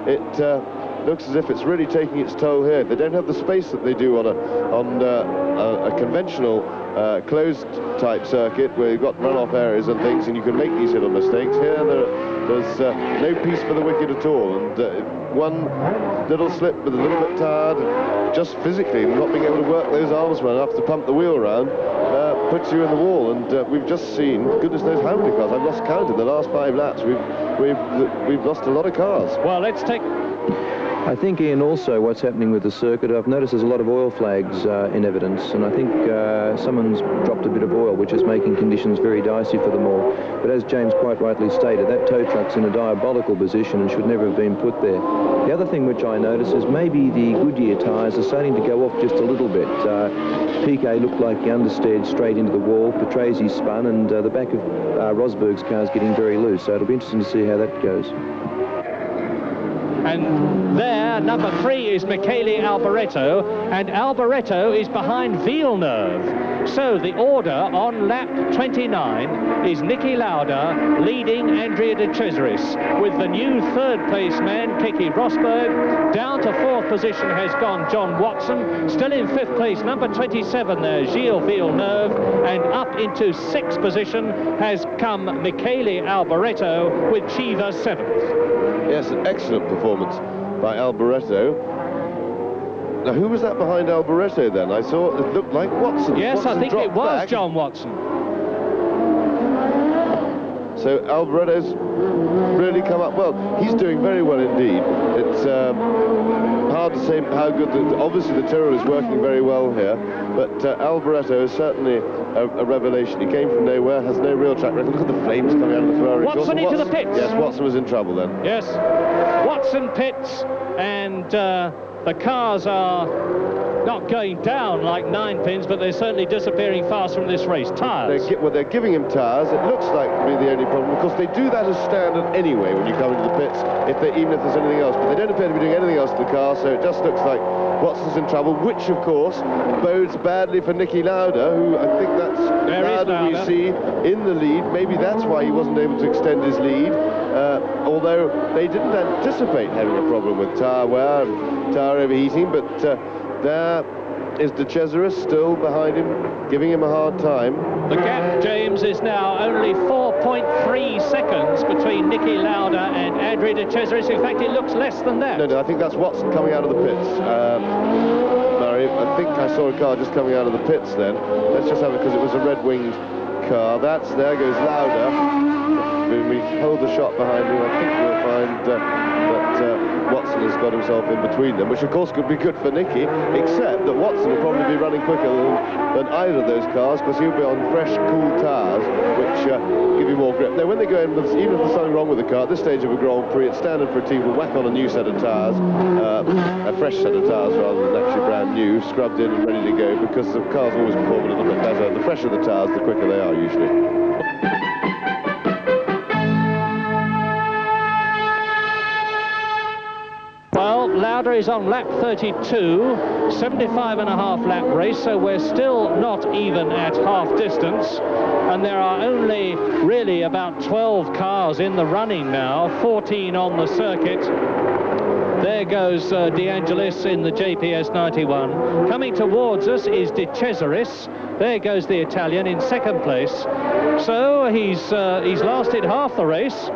it looks as if it's really taking its toll here. They don't have the space that they do on a conventional closed type circuit where you've got runoff areas and things, and you can make these little mistakes. Here there's no peace for the wicked at all, and one little slip with a little bit tired, just physically not being able to work those arms well enough to pump the wheel around, puts you in the wall. And we've just seen, goodness knows how many cars, I've lost count in the last 5 laps. We've lost a lot of cars. Well, let's take... I think, Ian, also what's happening with the circuit, I've noticed there's a lot of oil flags in evidence, and I think someone's dropped a bit of oil, which is making conditions very dicey for them all. But as James quite rightly stated, that tow truck's in a diabolical position and should never have been put there. The other thing which I notice is maybe the Goodyear tyres are starting to go off just a little bit. Piquet looked like he understeered straight into the wall, Patrese spun, and the back of Rosberg's car is getting very loose, so it'll be interesting to see how that goes. And there, number 3 is Michele Alboreto, and Alboreto is behind Villeneuve. So the order on lap 29 is Niki Lauda leading Andrea de Cesaris, with the new third-place man, Keke Rosberg. Down to 4th position has gone John Watson. Still in 5th place, number 27 there, Gilles Villeneuve. And up into 6th position has come Michele Alboreto, with Chiva 7th. Yes, an excellent performance by Alboreto. Now, who was that behind Alboreto then? I saw it looked like Watson. Yes, Watson I think it was back. John Watson. So Alboreto's really come up well. He's doing very well indeed. It's hard to say how good. Obviously, the Tyrrell is working very well here, but Alboreto is certainly a revelation. He came from nowhere, has no real track record. Look at the flames coming out of the Ferrari. Watson into the pits. Yes, Watson was in trouble then. Yes, Watson pits, and the cars are not going down like 9 pins, but they're certainly disappearing fast from this race. Tyres. They're giving him tyres. It looks like to be the only problem. Of course, they do that as standard anyway when you come into the pits, even if there's anything else. But they don't appear to be doing anything else to the car, so it just looks like Watson's in trouble, which, of course, bodes badly for Niki Lauda, who I think that's Lauda we see in the lead. Maybe that's why he wasn't able to extend his lead, although they didn't anticipate having a problem with tyre wear and tyre overheating, but there is De Cesaris still behind him, giving him a hard time. The gap, James, is now only 4.3 seconds between Niki Lauda and Andrea De Cesaris. In fact, it looks less than that. No, I think that's Watson coming out of the pits. Murray, I think I saw a car just coming out of the pits then. Let's just have it, because it was a red-winged car. There goes Lauda. When we hold the shot behind him, I think we'll find that Watson has got himself in between them, which of course could be good for Niki, except that Watson will probably be running quicker than either of those cars, because he'll be on fresh, cool tyres, which give you more grip. Now, when they go in, even if there's something wrong with the car, at this stage of a Grand Prix, it's standard for a team to whack on a new set of tyres, a fresh set of tyres rather than actually brand new, scrubbed in and ready to go, because the cars always perform a little bit better. The fresher the tyres, the quicker they are usually. Lauda is on lap 32, 75.5 lap race, so we're still not even at half distance, and there are only really about 12 cars in the running now, 14 on the circuit. There goes De Angelis in the JPS 91. Coming towards us is De Cesaris. There goes the Italian in second place. So he's lasted half the race.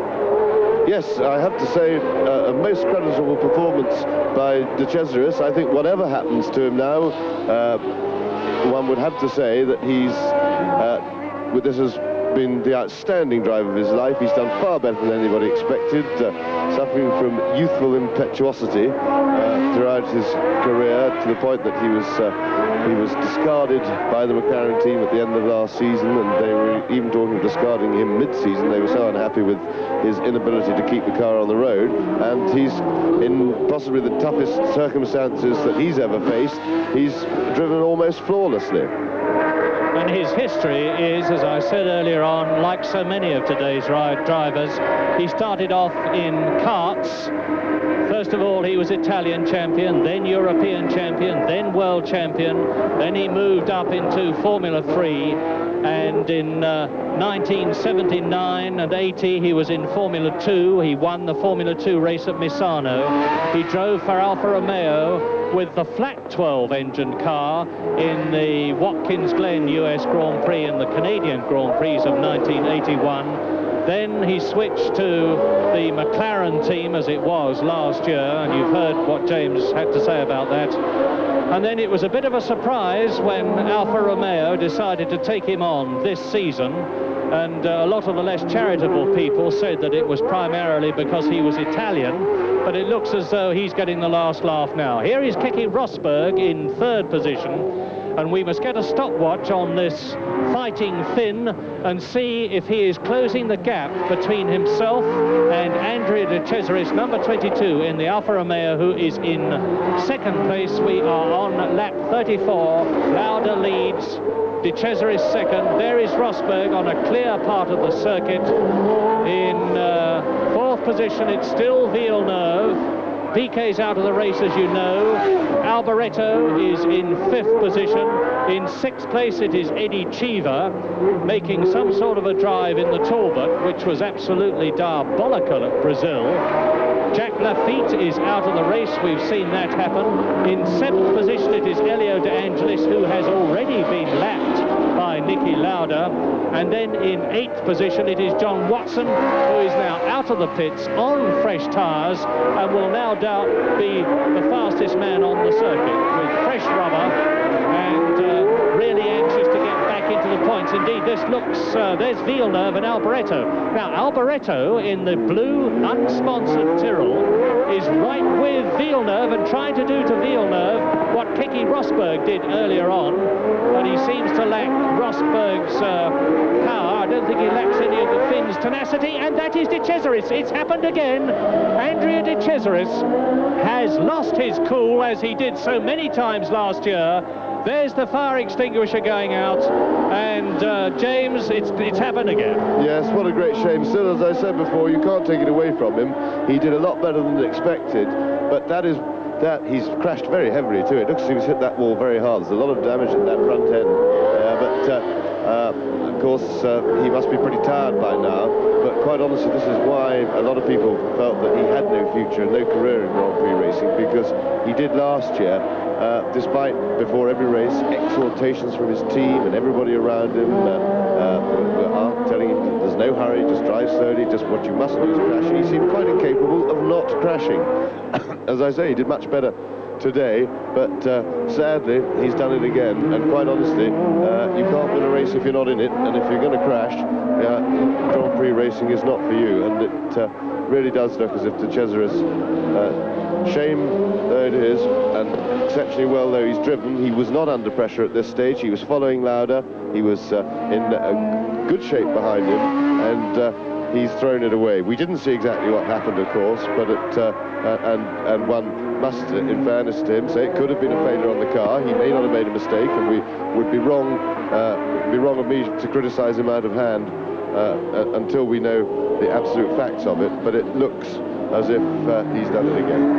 Yes, I have to say, a most creditable performance by De Cesaris. I think whatever happens to him now, one would have to say that this has been the outstanding drive of his life. He's done far better than anybody expected, suffering from youthful impetuosity throughout his career, to the point that he was discarded by the McLaren team at the end of last season, and they were even talking of discarding him mid-season. They were so unhappy with his inability to keep the car on the road, and he's in possibly the toughest circumstances that he's ever faced. He's driven almost flawlessly. And his history is, as I said earlier on, like so many of today's drivers, he started off in karts. First of all, he was Italian champion, then European champion, then world champion. Then he moved up into Formula 3, and in 1979 and 80 he was in Formula 2. He won the Formula 2 race at Misano. He drove for Alfa Romeo with the flat 12 engine car in the Watkins Glen US Grand Prix and the Canadian Grand Prix of 1981. Then he switched to the McLaren team, as it was last year, and you've heard what James had to say about that. And then it was a bit of a surprise when Alfa Romeo decided to take him on this season, and a lot of the less charitable people said that it was primarily because he was Italian, but it looks as though he's getting the last laugh now. Here is Keke Rosberg in third position, and we must get a stopwatch on this fighting Finn and see if he is closing the gap between himself and Andrea De Cesaris, number 22 in the Alfa Romeo, who is in second place. We are on lap 34. Lauda leads, De Cesaris second. There is Rosberg on a clear part of the circuit. In fourth position, it's still Villeneuve. Piquet's out of the race, as you know. Alboreto is in fifth position. In sixth place, it is Eddie Cheever, making some sort of a drive in the Talbot, which was absolutely diabolical at Brazil. Jack Lafitte is out of the race. We've seen that happen. In seventh position, it is Elio De Angelis, who has already been lapped by Niki Lauda. And then in eighth position, it is John Watson, who is now out of the pits on fresh tyres and will no doubt be the fastest man on the circuit with fresh rubber and really anxious to get back into the points. Indeed, this looks, there's Villeneuve and Alboreto. Now, Alboreto in the blue unsponsored Tyrrell is right with Villeneuve and trying to do to Villeneuve what Keke Rosberg did earlier on, but he seems to lack Rosberg's car. I don't think he lacks any of the Finn's tenacity, and that is De Cesaris. It's happened again. Andrea De Cesaris has lost his cool, as he did so many times last year. There's the fire extinguisher going out, and James, it's happened again. Yes, what a great shame. Still, as I said before, you can't take it away from him. He did a lot better than expected, but he's crashed very heavily too. It looks as if he's hit that wall very hard. There's a lot of damage at that front end, of course, he must be pretty tired by now. But quite honestly, this is why a lot of people felt that he had no future and no career in Grand Prix racing, because he did last year. Despite, before every race, exhortations from his team and everybody around him were telling him that there's no hurry, just drive slowly, just what you mustn't do is crash. He seemed quite incapable of not crashing. As I say, he did much better today, but sadly, he's done it again. And quite honestly, you can't win a race if you're not in it, and if you're going to crash, Grand Prix racing is not for you. And it really does look as if De Cesaris, shame though it is, and exceptionally well though he's driven, he was not under pressure at this stage. He was following Lauda, he was in good shape behind him, and he's thrown it away. We didn't see exactly what happened, of course, but and one must, in fairness to him, say it could have been a failure on the car. He may not have made a mistake, and we would be wrong of me to criticise him out of hand until we know the absolute facts of it. But it looks as if he's done it again.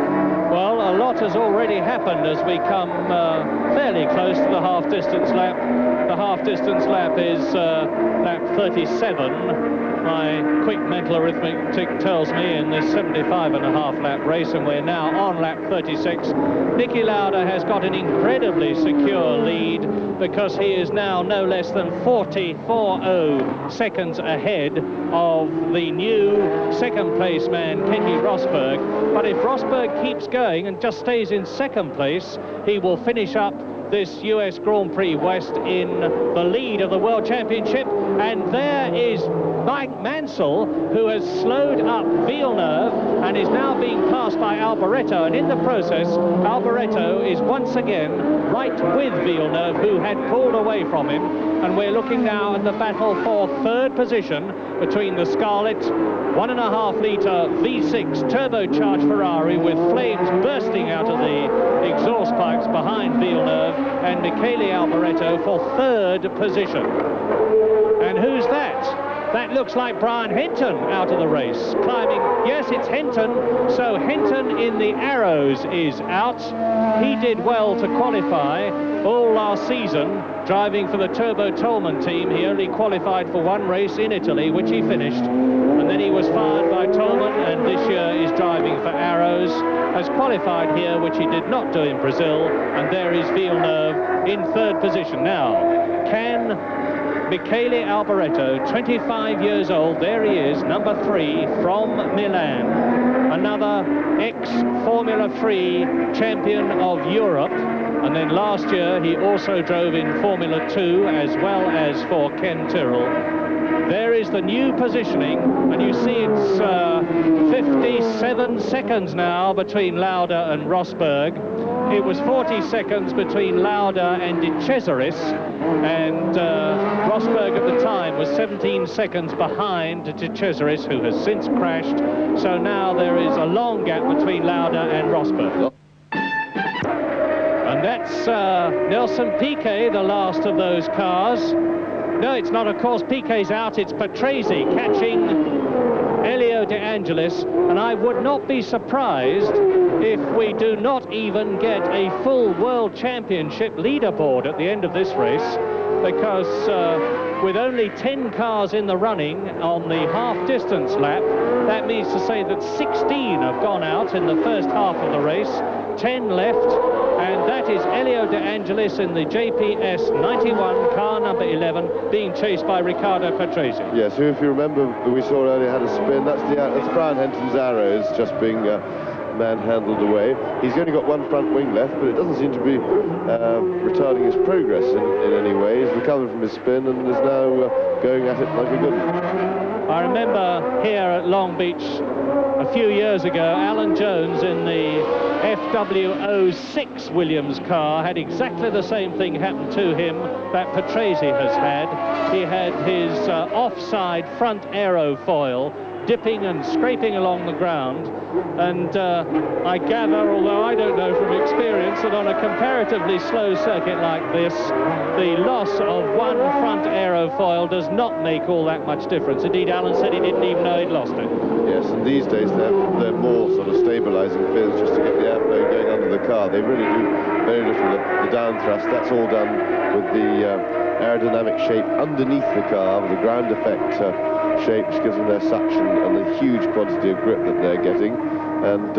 Well, a lot has already happened as we come fairly close to the half-distance lap. The half-distance lap is lap 37. My quick mental arithmetic tells me in this 75.5 lap race, and we're now on lap 36. Niki Lauda has got an incredibly secure lead, because he is now no less than 40 seconds ahead of the new second place man, Kenny Rosberg. But if Rosberg keeps going and just stays in second place, he will finish up this US Grand Prix West in the lead of the World Championship. And there is Mike Mansell, who has slowed up Villeneuve and is now being passed by Alboreto, and in the process Alboreto is once again right with Villeneuve, who had pulled away from him. And we're looking now at the battle for third position between the Scarlet 1.5 litre V6 turbocharged Ferrari with flames bursting out of the exhaust pipes behind Villeneuve, and Michele Alboreto for third position. And who's that? That looks like Brian Henton out of the race, climbing. Yes, it's Henton. So Henton in the Arrows is out. He did well to qualify all last season, driving for the Turbo Tolman team. He only qualified for one race in Italy, which he finished. And then he was fired by Tolman, and this year is driving for Arrows. Has qualified here, which he did not do in Brazil. And there is Villeneuve in third position. Now, can Michele Alboreto, 25 years old, there he is, number 3 from Milan, another ex-Formula 3 champion of Europe, and then last year he also drove in Formula 2 as well as for Ken Tyrrell. There is the new positioning, and you see it's 57 seconds now between Lauda and Rosberg. It was 40 seconds between Lauda and De Cesaris, and Rosberg at the time was 17 seconds behind De Cesaris, who has since crashed. So now there is a long gap between Lauda and Rosberg. And that's Nelson Piquet, the last of those cars. No, it's not, of course. Piquet's out. It's Patrese catching Elio De Angelis, and I would not be surprised if we do not even get a full World Championship leaderboard at the end of this race, because with only 10 cars in the running on the half-distance lap, that means to say that 16 have gone out in the first half of the race, 10 left, and that is Elio De Angelis in the JPS 91, car number 11, being chased by Riccardo Patrese. Yes, who, if you remember, we saw earlier had a spin. That's Brian Henton's Arrows just being manhandled away. He's only got one front wing left, but it doesn't seem to be retarding his progress in any way. He's recovered from his spin and is now going at it like a good one. I remember here at Long Beach a few years ago, Alan Jones in the FW06 Williams car had exactly the same thing happen to him that Patrese has had. He had his offside front aerofoil dipping and scraping along the ground, and I gather, although I don't know from experience, that on a comparatively slow circuit like this, the loss of one front aerofoil does not make all that much difference. Indeed, Alan said he didn't even know he'd lost it. Yes, and these days they're more sort of stabilising fins just to get the airflow going under the car. They really do very little the down thrust. That's all done with the aerodynamic shape underneath the car, with the ground effect shape, which gives them their suction and the huge quantity of grip that they're getting. And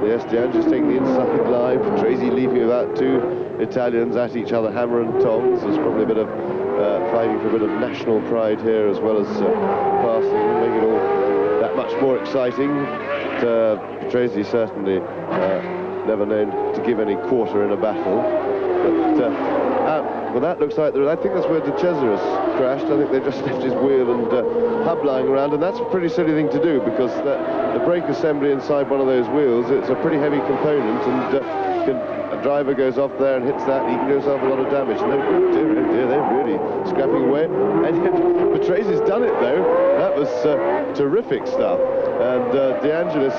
yes, De Angelis taking the inside line, Patrese leaving about two Italians at each other, hammer and tongs. There's probably a bit of fighting for a bit of national pride here, as well as passing, making it all that much more exciting. Patrese certainly never known to give any quarter in a battle. But well, that looks like I think that's where De Cesaris crashed. I think they just left his wheel and hub lying around, and that's a pretty silly thing to do, because the brake assembly inside one of those wheels, it's a pretty heavy component, and a driver goes off there and hits that, he can do himself a lot of damage. And oh dear, they're really scrapping away. And Patrese's done it though. That was terrific stuff. And De Angelis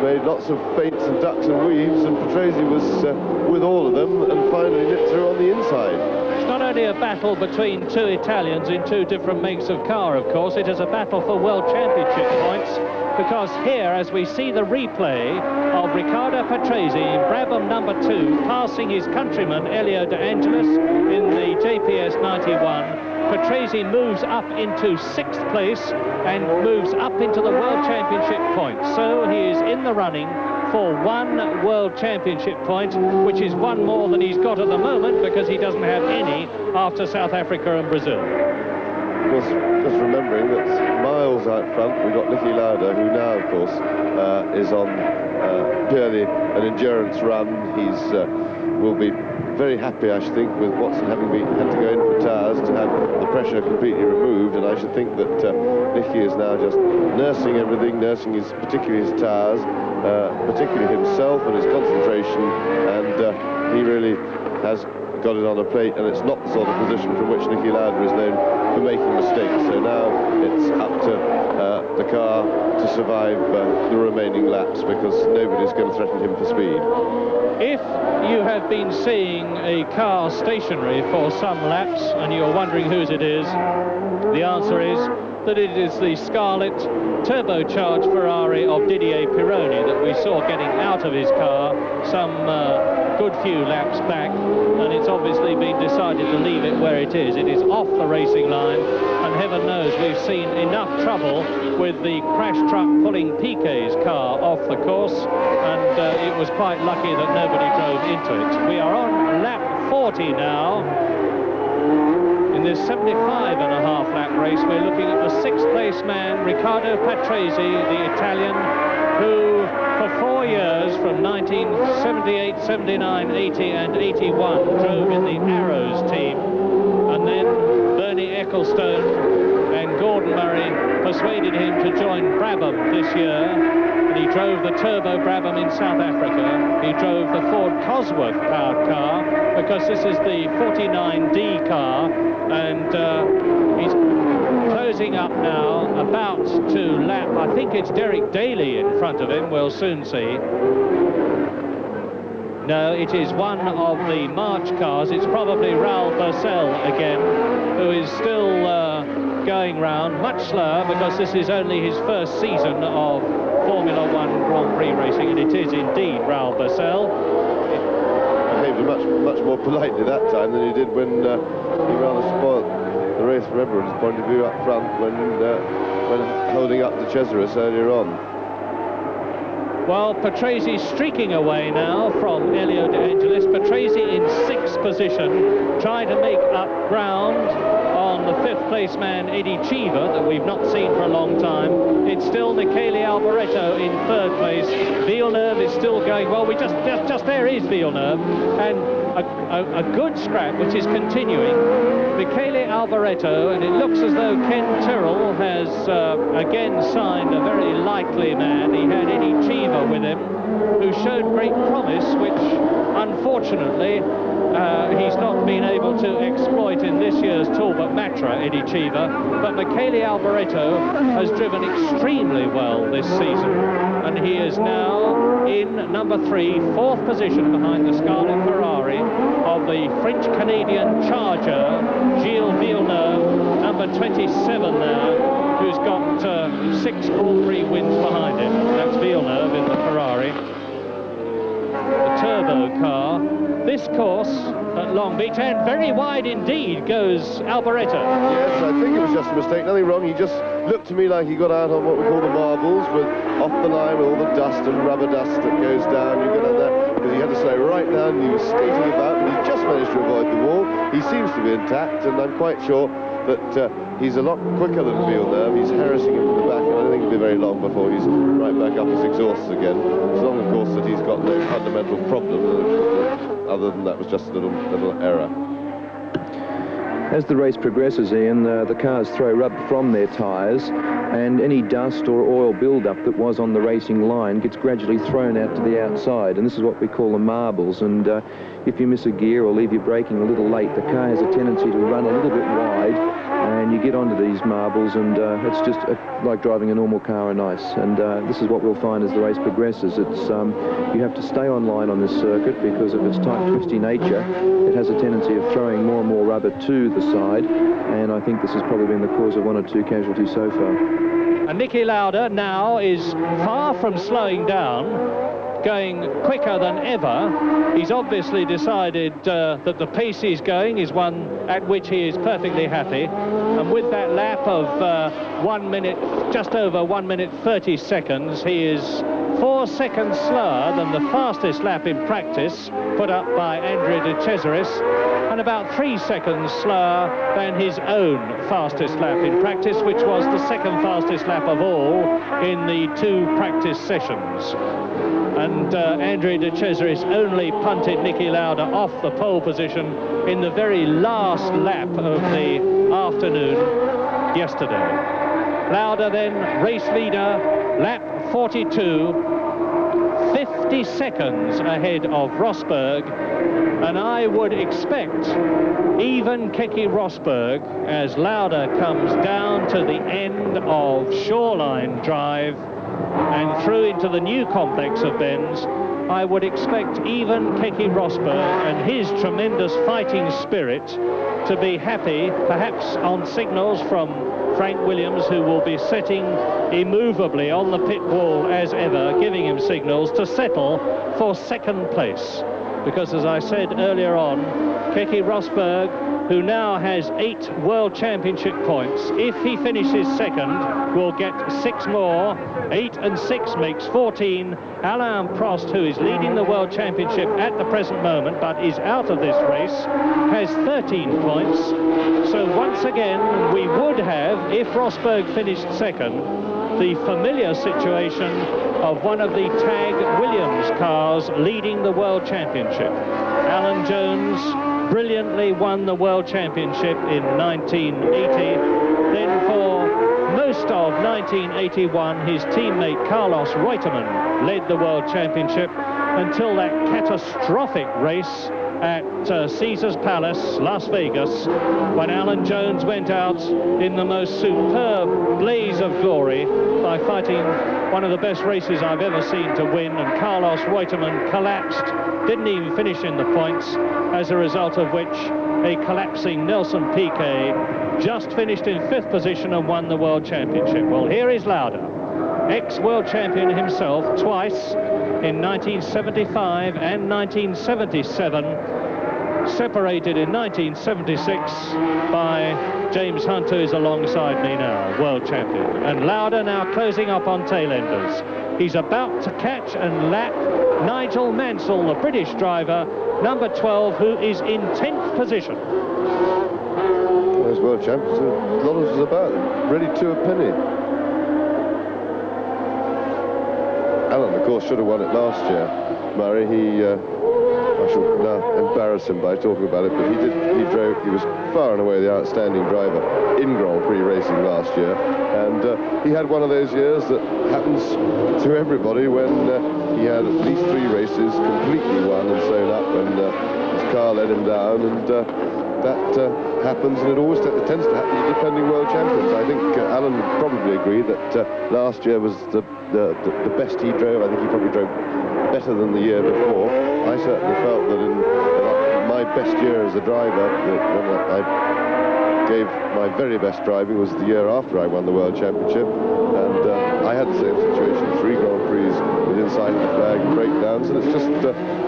made lots of feints and ducks and weaves, and Patrese was with all of them, and finally nipped through on the inside. It's not only a battle between two Italians in two different makes of car, of course, it is a battle for World Championship points, because here, as we see the replay of Riccardo Patrese in Brabham number 2, passing his countryman Elio De Angelis in the JPS 91, Patrese moves up into 6th place and moves up into the World Championship points. So he is in the running for one World Championship point, which is one more than he's got at the moment, because he doesn't have any after South Africa and Brazil. Of course, just remembering that miles out front, we've got Niki Lauda, who now, of course, is on purely an endurance run. He's will be very happy, I should think, with Watson having had to go in for tires to have the pressure completely removed, and I should think that Niki is now just nursing everything, nursing particularly his tires, particularly himself and his concentration, and he really has got it on a plate, and it's not the sort of position from which Niki Lauda is known for making mistakes. So now it's up to the car to survive the remaining laps, because nobody's going to threaten him for speed. If you have been seeing a car stationary for some laps and you're wondering whose it is, the answer is that it is the Scarlet turbocharged Ferrari of Didier Pironi that we saw getting out of his car some good few laps back, and it's obviously been decided to leave it where it is. It is off the racing line, and heaven knows we've seen enough trouble with the crash truck pulling Piquet's car off the course, and it was quite lucky that nobody drove into it. We are on lap 40 now. In this 75.5 lap race, we're looking at the 6th place man, Riccardo Patrese, the Italian, who for 4 years, from 1978, 79, 80 and 81, drove in the Arrows team. And then Bernie Ecclestone and Gordon Murray persuaded him to join Brabham this year. And he drove the Turbo Brabham in South Africa. He drove the Ford Cosworth powered car, because this is the 49D car, and he's closing up now, about to lap, I think it's Derek Daly in front of him, we'll soon see. No, it is one of the March cars. It's probably Raoul Purcell again, who is still going round, much slower, because this is only his first season of Formula One Grand Prix racing, and it is indeed Raoul Purcell. He behaved much more politely that time than he did when he rather spoiled the race from everyone's point of view up front when holding up De Cesaris earlier on. Well, Patrese streaking away now from Elio De Angelis. Patrese in 6th position, trying to make up ground on the 5th place man Eddie Cheever that we've not seen for a long time. It's still Michele Alboreto in third place. Villeneuve is still going well. Just there is Villeneuve, and a good scrap which is continuing. Michele Alboreto, and it looks as though Ken Tyrrell has again signed a very likely man. He had Eddie Cheever with him, who showed great promise, which unfortunately he's not been able to exploit in this year's Talbot Matra, Eddie Cheever. But Michele Alboreto has driven extremely well this season, and he is now in number 3, fourth position behind the Scarlet Ferrari of the French-Canadian Charger, Gilles Villeneuve, number 27 there, who's got 6 Grand Prix wins behind him. That's Villeneuve in the Ferrari. The turbo car. This course at Long Beach, and very wide indeed goes Alboreto. Yes, I think it was just a mistake, nothing wrong. He just looked to me like he got out on what we call the marbles, with off the line with all the dust and rubber dust that goes down. You get on that, because he had to slow right down, and he was skating about, and he just managed to avoid the wall. He seems to be intact, and I'm quite sure that he's a lot quicker than Villeneuve. He's harassing him from the back, and I don't think it'll be very long before he's right back up his exhausts again. As long, of course, that he's got no fundamental problem. Other than that was just a little error. As the race progresses, Ian, the cars throw rubber from their tyres, and any dust or oil build-up that was on the racing line gets gradually thrown out to the outside, and this is what we call the marbles. And if you miss a gear or leave your braking a little late, the car has a tendency to run a little bit wide, and you get onto these marbles, and it's just like driving a normal car on ice. And this is what we'll find as the race progresses. It's you have to stay on line on this circuit, because of its tight, twisty nature, it has a tendency of throwing more and more rubber to the side, and I think this has probably been the cause of 1 or 2 casualties so far. And Niki Lauda now is far from slowing down, going quicker than ever. He's obviously decided that the pace he's going is one at which he is perfectly happy, and with that lap of 1 minute, just over 1 minute 30 seconds, he is 4 seconds slower than the fastest lap in practice put up by Andrea De Cesaris, and about 3 seconds slower than his own fastest lap in practice, which was the second fastest lap of all in the 2 practice sessions. And Andrea De Cesaris only punted Niki Lauda off the pole position in the very last lap of the afternoon yesterday. Lauda then race leader, lap 42, 50 seconds ahead of Rosberg, and I would expect even Keke Rosberg, as Lauda comes down to the end of Shoreline Drive and through into the new complex of bends, I would expect even Keke Rosberg and his tremendous fighting spirit to be happy, perhaps on signals from Frank Williams, who will be sitting immovably on the pit wall as ever, giving him signals to settle for second place. Because, as I said earlier on, Keke Rosberg, who now has 8 World Championship points, if he finishes second, will get 6 more. 8 and 6 makes 14. Alain Prost, who is leading the World Championship at the present moment, but is out of this race, has 13 points. So once again, we would have, if Rosberg finished second, the familiar situation of one of the Tag Williams cars leading the World Championship. Alan Jones brilliantly won the World Championship in 1980. Then for most of 1981, his teammate Carlos Reutemann led the World Championship until that catastrophic race at Caesars Palace, Las Vegas, when Alan Jones went out in the most superb blaze of glory by fighting one of the best races I've ever seen to win, and Carlos Reutemann collapsed, didn't even finish in the points, as a result of which a collapsing Nelson Piquet just finished in 5th position and won the World Championship. Well, here is Lauda, ex-world champion himself twice, in 1975 and 1977, separated in 1976 by James Hunt, who is alongside me now, world champion. And Lauda now closing up on tail-enders. He's about to catch and lap Nigel Mansell, the British driver, number 12, who is in 10th position. those world champions, a lot of us about them, ready to a penny. Alan, of course, should have won it last year. Murray, I shall now embarrass him by talking about it, but he was far and away the outstanding driver in Grand Prix racing last year, and he had one of those years that happens to everybody when he had at least 3 races completely won and sewn up, and his car let him down, and that happens, and it always tends to happen to defending world champions. I think Alan would probably agree that last year was the best he drove. I think he probably drove better than the year before. I certainly felt that in my best year as a driver, when I gave my very best driving, was the year after I won the World Championship, and I had the same situation, 3 Grand Prix with inside of the flag and breakdowns, and it's just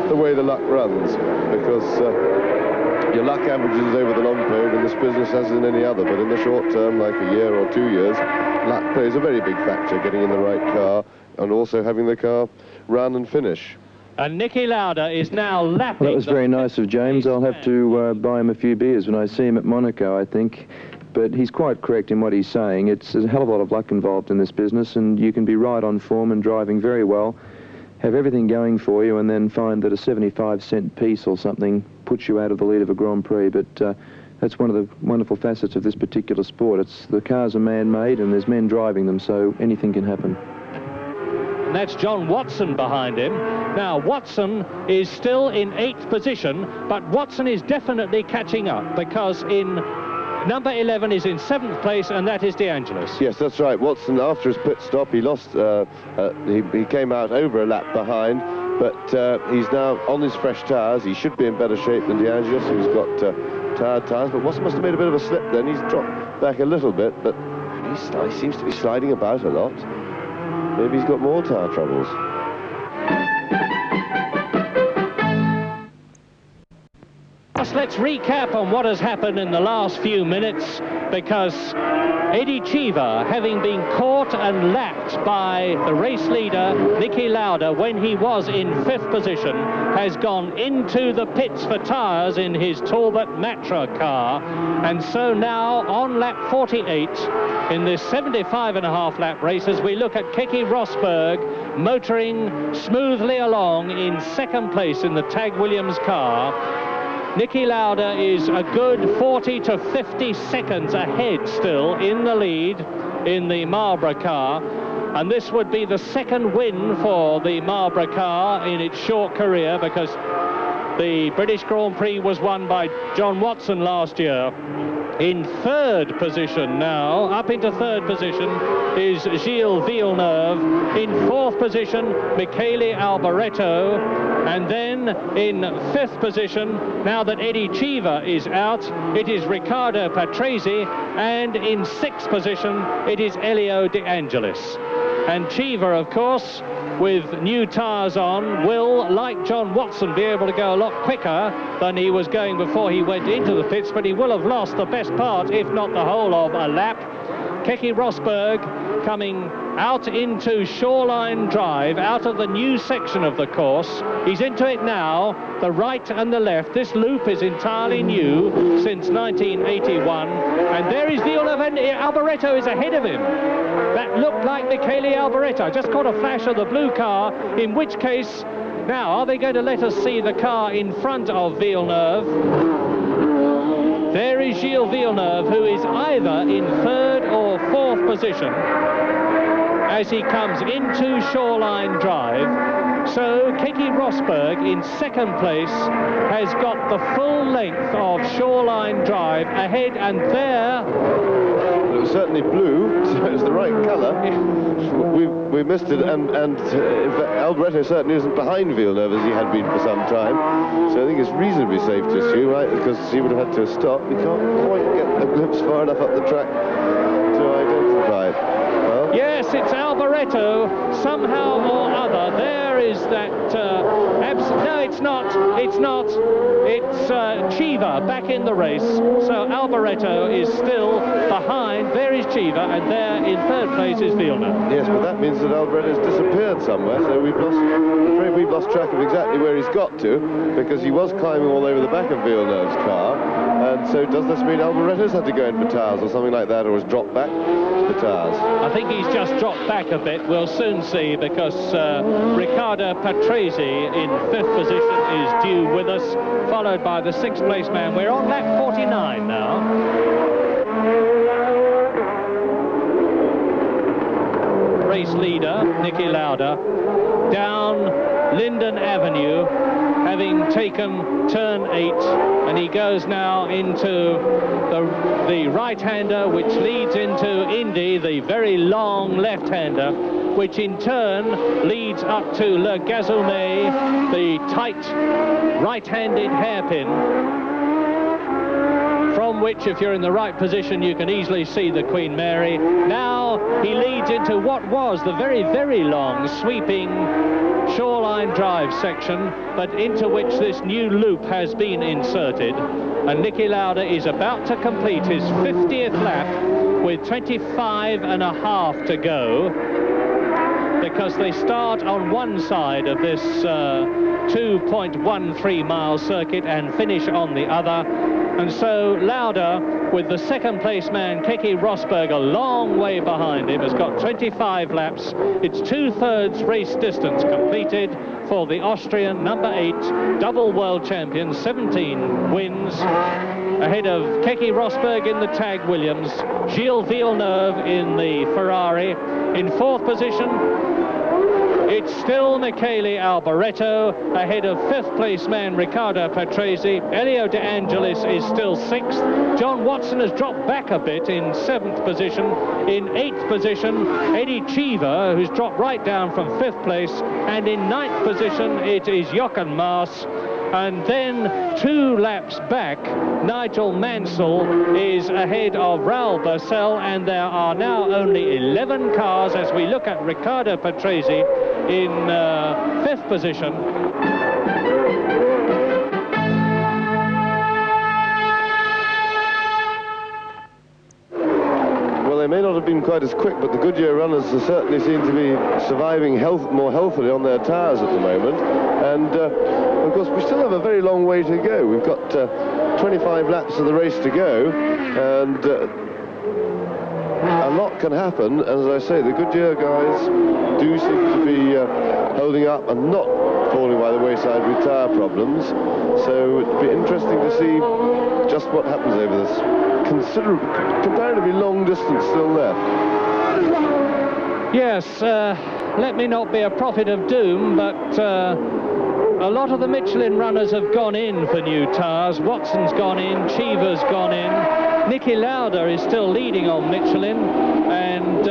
the way the luck runs, because your luck averages over the long period in this business as in any other, but in the short term, like a year or 2 years, luck plays a very big factor, getting in the right car and also having the car run and finish. And Nicky Lauda is now lapping. Well, that was very nice of James. I'll have to buy him a few beers when I see him at Monaco, I think. But he's quite correct in what he's saying. There's a hell of a lot of luck involved in this business, and you can be right on form and driving very well, have everything going for you, and then find that a 75-cent piece or something puts you out of the lead of a Grand Prix. But that's one of the wonderful facets of this particular sport. The cars are man-made, and there's men driving them, so anything can happen. And that's John Watson behind him. Now, Watson is still in 8th position, but Watson is definitely catching up, because in number 11 is in 7th place, and that is De Angelis. Yes, that's right. Watson, after his pit stop, he lost, he came out over a lap behind, but he's now on his fresh tyres. He should be in better shape than De Angelis, who's got tired tyres, but Watson must have made a bit of a slip then. He's dropped back a little bit, but he seems to be sliding about a lot. Maybe he's got more tyre troubles. Let's recap on what has happened in the last few minutes, because Eddie Cheever, having been caught and lapped by the race leader Nicky Lauda when he was in 5th position, has gone into the pits for tyres in his Talbot Matra car, and so now on lap 48 in this 75.5 lap race, as we look at Keke Rosberg motoring smoothly along in 2nd place in the Tag Williams car. Nicky Lauda is a good 40 to 50 seconds ahead still in the lead in the Marlboro car, and this would be the 2nd win for the Marlboro car in its short career, because the British Grand Prix was won by John Watson last year. In 3rd position now, up into 3rd position, is Gilles Villeneuve. In 4th position, Michele Alboreto. And then in 5th position, now that Eddie Cheever is out, it is Riccardo Patrese. And in 6th position, it is Elio De Angelis. And Cheever, of course, with new tyres on, will, like John Watson, be able to go a lot quicker than he was going before he went into the pits, but he will have lost the best part, if not the whole of a lap. Keke Rosberg coming out into Shoreline Drive, out of the new section of the course. He's into it now, the right and the left. This loop is entirely new since 1981. And there is Villeneuve, and Alboreto is ahead of him. That looked like Michele Alboreto. I just caught a flash of the blue car, in which case, now, are they going to let us see the car in front of Villeneuve? There is Gilles Villeneuve, who is either in 3rd or 4th position as he comes into Shoreline Drive. So Keke Rosberg in 2nd place has got the full length of Shoreline Drive ahead, and there... It was certainly blue, so it was the right colour. We missed it, and in fact, Alboreto certainly isn't behind Villeneuve as he had been for some time. So I think it's reasonably safe to assume, right, because he would have had to stop. We can't quite get a glimpse far enough up the track to identify it. Well, yes, it's Alboreto, somehow or other. There is that... no, it's not. It's not. It's Chiva back in the race. So Alboreto is still behind. There is Chiva, and there in third place is Villeneuve. Yes, but that means that Alboreto's disappeared somewhere, so I'm afraid we've lost track of exactly where he's got to, because he was climbing all over the back of Villeneuve's car. And so does this mean Alboreto's had to go in for tyres or something like that, or has dropped back to the tyres? I think he's just dropped back a bit. We'll soon see, because Riccardo Patrese in fifth position is due with us, followed by the sixth place man. We're on lap 49 now. Race leader, Niki Lauda, down Linden Avenue, having taken turn 8, and he goes now into the right-hander, which leads into Indy, the very long left-hander, which in turn leads up to Le Gazoumet, the tight right-handed hairpin, from which, if you're in the right position, you can easily see the Queen Mary. Now he leads into what was the very, very long sweeping shoreline drive section, but into which this new loop has been inserted. And Niki Lauda is about to complete his 50th lap with 25.5 to go, because they start on one side of this 2.13 mile circuit and finish on the other. And so Lauda, with the second place man Keke Rosberg a long way behind him, has got 25 laps. It's 2/3 race distance completed for the Austrian number 8 double world champion, 17 wins, ahead of Keke Rosberg in the Tag Williams, Gilles Villeneuve in the Ferrari. In fourth position, it's still Michele Alboreto, ahead of fifth place man Riccardo Patrese. Elio De Angelis is still sixth. John Watson has dropped back a bit in seventh position. In eighth position, Eddie Cheever, who's dropped right down from fifth place. And in ninth position, it is Jochen Maas. And then 2 laps back, Nigel Mansell is ahead of Raoul Boesel, and there are now only 11 cars as we look at Riccardo Patrese in fifth position. Well, they may not have been quite as quick, but the Goodyear runners certainly seem to be surviving more healthily on their tyres at the moment. And of course, we still have a very long way to go. We've got 25 laps of the race to go, and a lot can happen. As I say, the Goodyear guys do seem to be holding up and not falling by the wayside with tyre problems. So it'd be interesting to see just what happens over this comparatively long distance still left. Yes, let me not be a prophet of doom, but a lot of the Michelin runners have gone in for new tyres. Watson's gone in, Cheever's gone in. Niki Lauda is still leading on Michelin, and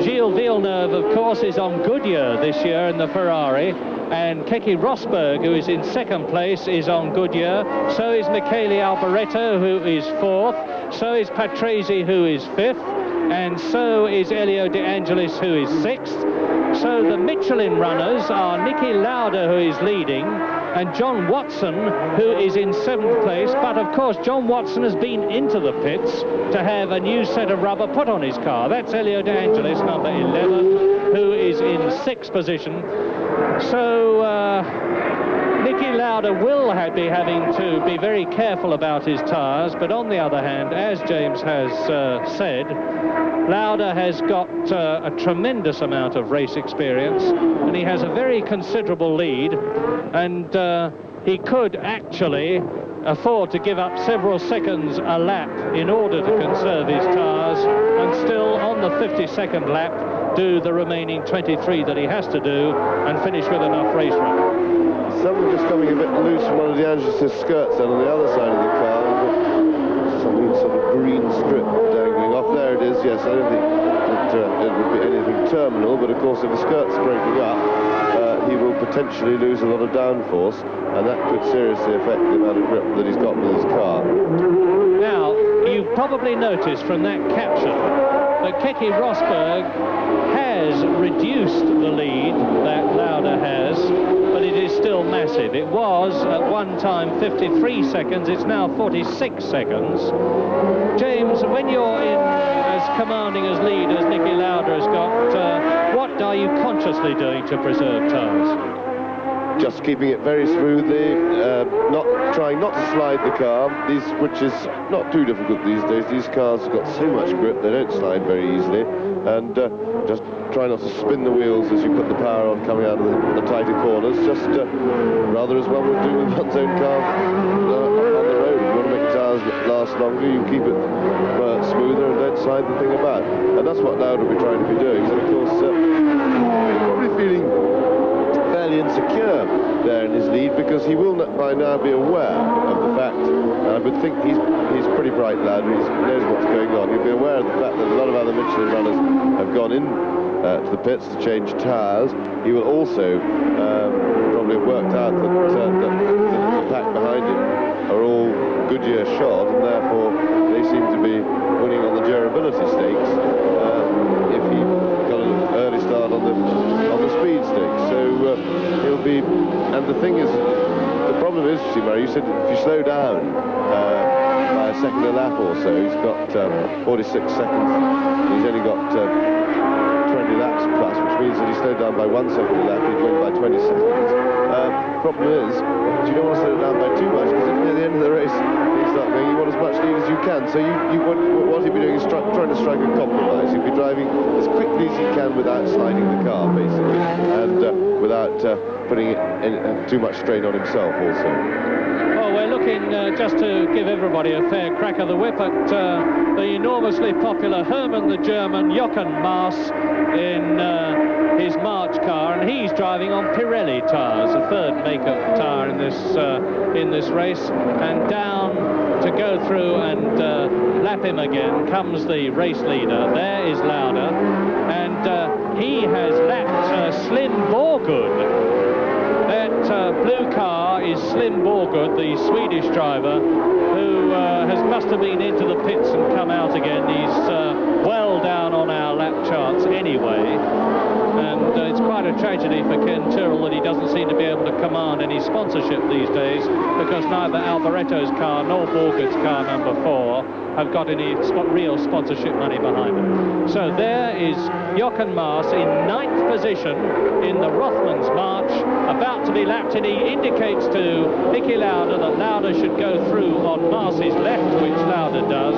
Gilles Villeneuve, of course, is on Goodyear this year in the Ferrari. And Keke Rosberg, who is in second place, is on Goodyear. So is Michele Alboreto, who is fourth. So is Patrese, who is fifth. And so is Elio De Angelis, who is sixth. So the Michelin runners are Niki Lauda, who is leading, and John Watson, who is in seventh place. But of course, John Watson has been into the pits to have a new set of rubber put on his car. That's Elio De Angelis, number 11, who is in sixth position. So Niki Lauda will be having to be very careful about his tyres, but on the other hand, as James has said, Lauda has got a tremendous amount of race experience, and he has a very considerable lead, and he could actually afford to give up several seconds a lap in order to conserve his tyres, and still on the 52nd lap do the remaining 23 that he has to do and finish with enough race run. Something just coming a bit loose from one of De Angelis' skirts down on the other side of the car. Something sort of green strip dangling off. There it is, yes. I don't think that it would be anything terminal, but of course if the skirt's breaking up, he will potentially lose a lot of downforce, and that could seriously affect the amount of grip that he's got with his car. Now, you've probably noticed from that caption But Keke Rosberg has reduced the lead that Lauda has, but it is still massive. It was at one time 53 seconds, it's now 46 seconds. James, when you're in as commanding as lead as Niki Lauda has got, what are you consciously doing to preserve tyres? Just keeping it very smoothly, trying not to slide the car, which is not too difficult these days. These cars have got so much grip, they don't slide very easily, and just try not to spin the wheels as you put the power on coming out of the tighter corners, just rather as one would do with one's own car on the road. If you want to make the tyres last longer, you keep it smoother and don't slide the thing about. And that's what Lauda will be trying to be doing. So, of course, he's probably feeling fairly insecure there in his lead, because he will by now be aware of the fact, and I would think he's pretty bright lad, he knows what's going on. He'll be aware of the fact that a lot of other Michelin runners have gone in to the pits to change tyres. He will also probably have worked out that the pack behind him are all Goodyear shod, and therefore they seem to be winning on the durability stakes if he got an early start on the speed stakes. So he'll be, and the thing is, the problem is, Murray, you said if you slow down by a second a lap or so, he's got 46 seconds, he's only got 20 laps plus, which means that he slowed down by 1 second a lap, he'd win by 20 seconds. Problem is, you don't want to slow down by too much, because at the end of the race, you start going, you want as much lead as you can. So what he'll be doing is trying to strike a compromise. He'll be driving as quickly as he can without sliding the car, basically, and without putting too much strain on himself also. Well, we're looking, just to give everybody a fair crack of the whip, at the enormously popular Hermann the German, Jochen Maas, in his March car, and he's driving on Pirelli tyres, a third makeup tyre in this race, and down to go through and lap him again comes the race leader. There is Lauda, and he has lapped Slim Borgud. That blue car is Slim Borgud, the Swedish driver, who must have been into the pits and come out again. He's well down on our lap charts anyway, and it's quite a tragedy for Ken Tyrrell that he doesn't seem to be able to command any sponsorship these days, because neither Alboretto's car nor Borgud's car number 4 have got any real sponsorship money behind them. So there is Jochen Maas in 9th position in the Rothmans March, about to be lapped, and he indicates to Niki Lauda that Lauda should go through on Maas's left, which Lauda does.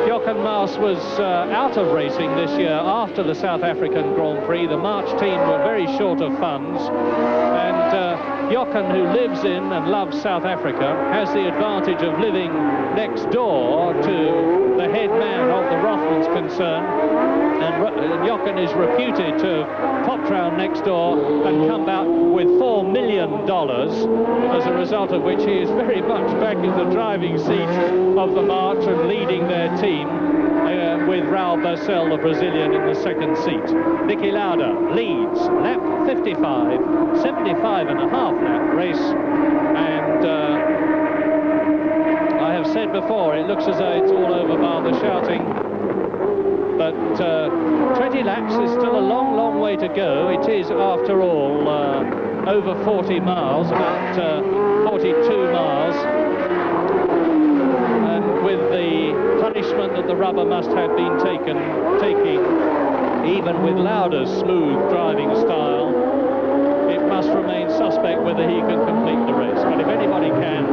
Jochen Maas was out of racing this year after the South African Grand Prix. The March team were very short of funds, and Jochen, who lives in and loves South Africa, has the advantage of living next door to the head man of the Rothmans concern, and Jochen is reputed to have popped round next door and come out with $4 million, as a result of which he is very much back in the driving seat of the March and leading their team, with Raul Barcel, the Brazilian, in the second seat. Niki Lauda leads lap 55, 75.5 lap race, and I have said before, it looks as though it's all over bar the shouting, but 20 laps is still a long, long way to go. It is, after all, over 40 miles, about 42 miles, and with the punishment that the rubber must have been taking, even with Lauda's smooth driving style, it must remain suspect whether he can complete the race. But if anybody can,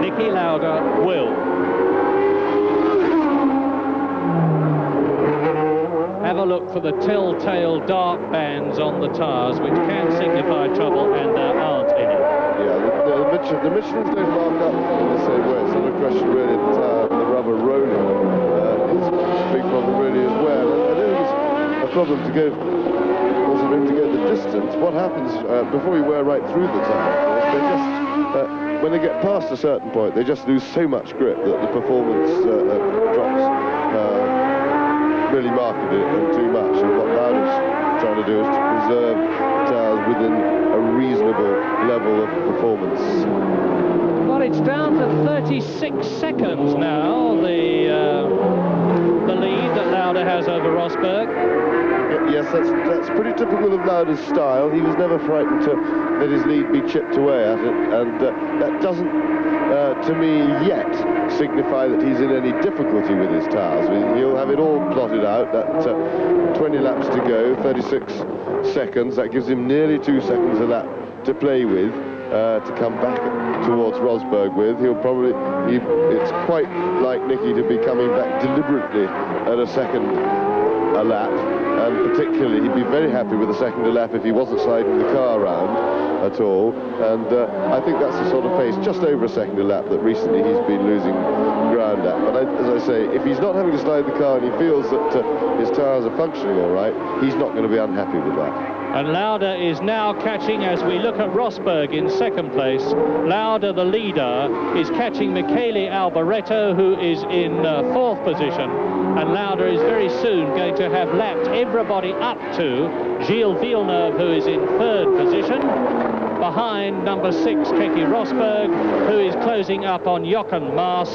Niki Lauda will. Have a look for the telltale dark bands on the tyres, which can signify trouble, and there aren't any. Yeah, the Michelins don't mark up in the same way. It's not a question really that the rubber rolling. It's a big problem really as well. I don't think it's a problem to go, also for him to go the distance. What happens before you wear right through the tyre, of course, they just, when they get past a certain point, they just lose so much grip that the performance drops really markedly and too much. And what Lauda's trying to do is to preserve tyres within a reasonable level of performance. Well, it's down to 36 seconds now, the lead that Lauda that's pretty typical of Lauda's style. He was never frightened to let his lead be chipped away at it, and that doesn't, to me, yet signify that he's in any difficulty with his tyres. He'll have it all plotted out. That 20 laps to go, 36 seconds. That gives him nearly 2 seconds a lap to play with, to come back towards Rosberg with. It's quite like Nicky to be coming back deliberately at a second a lap, and particularly he'd be very happy with a second a lap if he wasn't sliding the car around at all, and I think that's the sort of pace, just over a second a lap, that recently he's been losing ground at. But as I say, if he's not having to slide the car and he feels that his tyres are functioning all right, he's not going to be unhappy with that. And Lauda is now catching, as we look at Rosberg in second place. Lauda, the leader, is catching Michele Alboreto, who is in fourth position. And Lauda is very soon going to have lapped everybody up to Gilles Villeneuve, who is in third position, behind number 6, Keke Rosberg, who is closing up on Jochen Maas.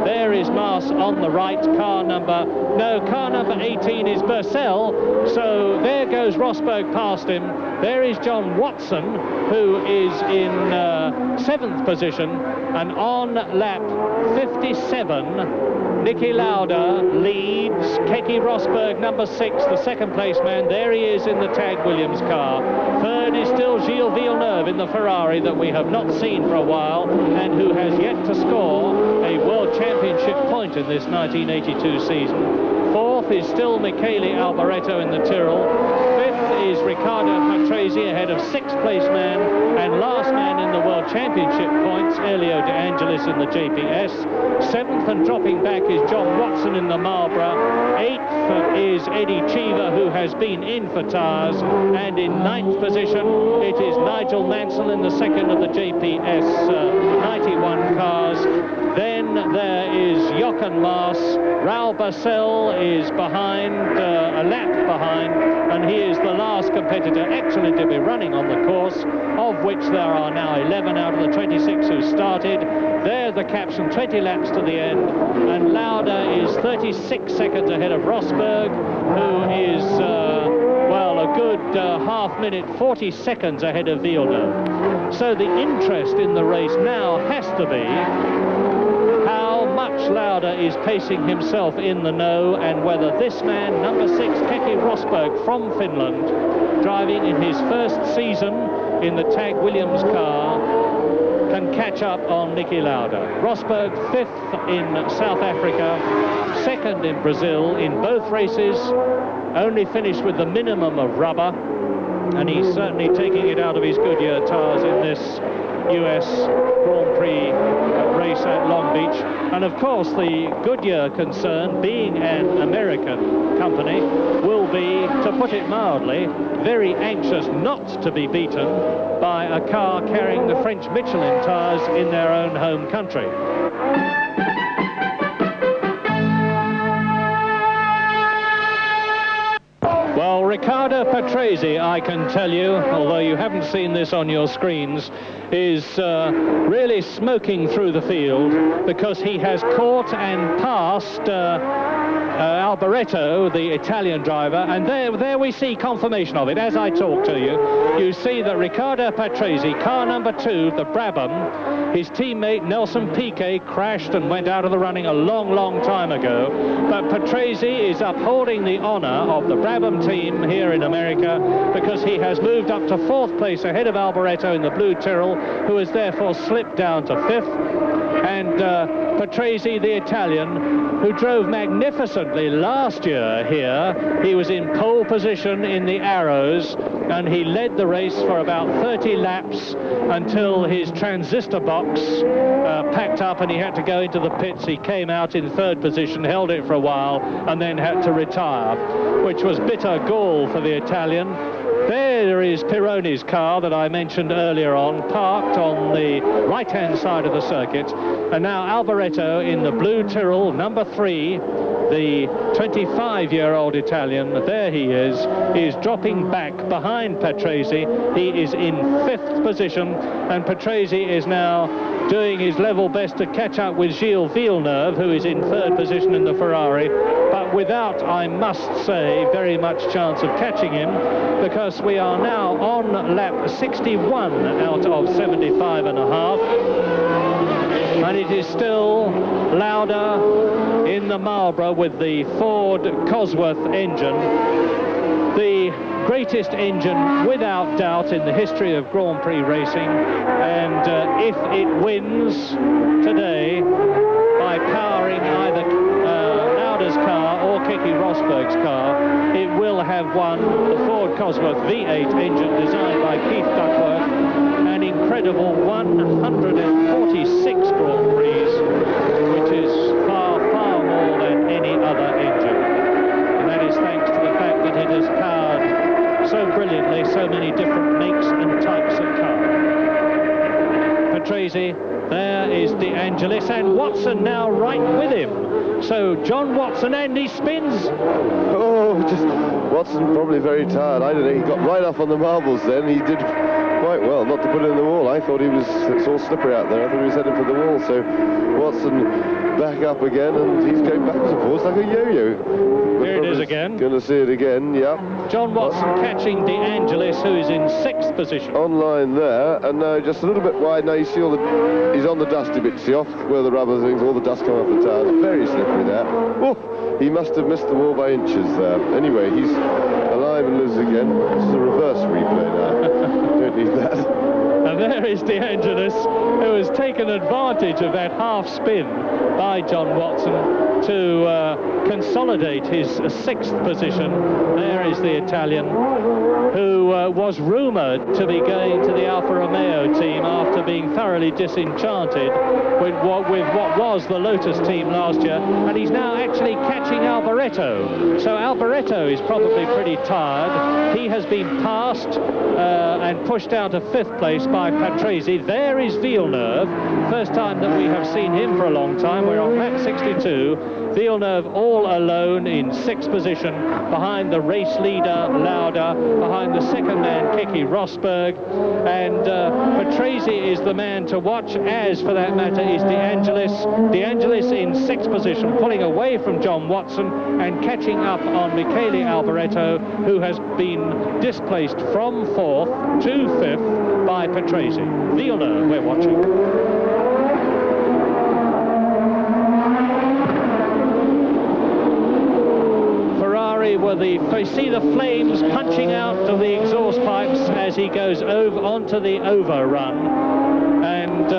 There is Maas on the right. Car number 18 is Bercel. So there goes Rosberg past him. There is John Watson, who is in 7th position, and on lap 57, Niki Lauda leads Keke Rosberg, number 6, the second place man. There he is in the Tag Williams car. Third is still Gilles Villeneuve in the Ferrari that we have not seen for a while, and who has yet to score a World Championship point in this 1982 season. Fourth is still Michele Alboreto in the Tyrrell. Fifth is Riccardo Patrese ahead of 6th place man, and last man in the World Championship points, Elio De Angelis in the JPS. 7th and dropping back is John Watson in the Marlboro. 8th is Eddie Cheever, who has been in for tyres, and in 9th position it is Nigel Mansell in the second of the JPS 91 cars. Then there is Jochen Maas. Raul Bercel is behind, a lap behind, and he is the last competitor actually to be running on the course, of which there are now 11 out of the 26 who started. There the caption, 20 laps to the end, and Lauda is 36 seconds ahead of Rosberg, who is, well, a good half minute, 40 seconds ahead of Villeneuve. So the interest in the race now has to be how much Lauda is pacing himself in the know, and whether this man, number 6, Keke Rosberg from Finland, driving in his first season in the Tag Williams car, can catch up on Niki Lauda. Rosberg 5th in South Africa, 2nd in Brazil in both races, only finished with the minimum of rubber, and he's certainly taking it out of his Goodyear tyres in this US Grand Prix race at Long Beach. And of course the Goodyear concern, being an American company, will be, to put it mildly, very anxious not to be beaten by a car carrying the French Michelin tyres in their own home country. Well, Riccardo Patrese, I can tell you, although you haven't seen this on your screens, is really smoking through the field, because he has caught and passed Alboreto, the Italian driver, and there we see confirmation of it as I talk to you. You see that Riccardo Patrese, car number 2, the Brabham, his teammate Nelson Piquet crashed and went out of the running a long time ago, but Patrese is upholding the honour of the Brabham team here in America, because he has moved up to 4th place ahead of Alboreto in the blue Tyrrell, who has therefore slipped down to 5th. And Patrese, the Italian, who drove magnificently last year here, he was in pole position in the Arrows, and he led the race for about 30 laps until his transistor box packed up and he had to go into the pits. He came out in 3rd position, held it for a while, and then had to retire, which was bitter gall for the Italian. There is Pironi's car that I mentioned earlier on, parked on the right-hand side of the circuit. And now Alboreto in the blue Tyrrell, number 3, the 25-year-old Italian, there he is dropping back behind Patrese. He is in 5th position, and Patrese is now doing his level best to catch up with Gilles Villeneuve, who is in 3rd position in the Ferrari. But without, I must say, very much chance of catching him, because we are now on lap 61 out of 75 and a half. And it is still Lauda in the Marlborough with the Ford Cosworth engine. The greatest engine, without doubt, in the history of Grand Prix racing. And if it wins today by powering either Lauda's car or Keke Rosberg's car, it will have won the Ford Cosworth V8 engine designed by Keith Duckworth, an incredible 146 Grand Prix, which is far, far more than any other engine. And that is thanks to the fact that it has powered so brilliantly so many different makes and types of car. Patrese, there is De Angelis, and Watson now right with him. So John Watson, and he spins. Oh, just Watson probably very tired. I don't know, he got right up on the marbles then. He did quite well not to put it in the wall. I thought it's all slippery out there. I thought he was heading for the wall. So Watson back up again, and he's going backwards and forwards like a yo-yo. Here it is again. Going to see it again, yeah. John Watson catching De Angelis, who is in 6th position. Online there, and now just a little bit wide. Now you see all the, he's on the dusty bit, see off where the rubber things, all the dust coming off the tires. Very slippery there. Oh, he must have missed the wall by inches there. Anyway, he's alive and lives again. This is a reverse replay now. Don't need that. And there is De Angelis, who has taken advantage of that half spin by John Watson to consolidate his 6th position. There is the Italian, who was rumoured to be going to the Alfa Romeo team after being thoroughly disenchanted with what was the Lotus team last year, and he's now actually catching Alboreto. So Alboreto is probably pretty tired. He has been passed and pushed down to 5th place by Patrese. There is Villeneuve, first time that we have seen him for a long time. We're on lap 62. Villeneuve all alone in 6th position, behind the race leader Lauda, behind the second man Keke Rosberg, and Patrese is the man to watch, as for that matter is De Angelis. De Angelis in 6th position, pulling away from John Watson and catching up on Michele Alboreto, who has been displaced from 4th to 5th by Patrese. Villeneuve we're watching. Were the, you see the flames punching out of the exhaust pipes as he goes over onto the overrun, and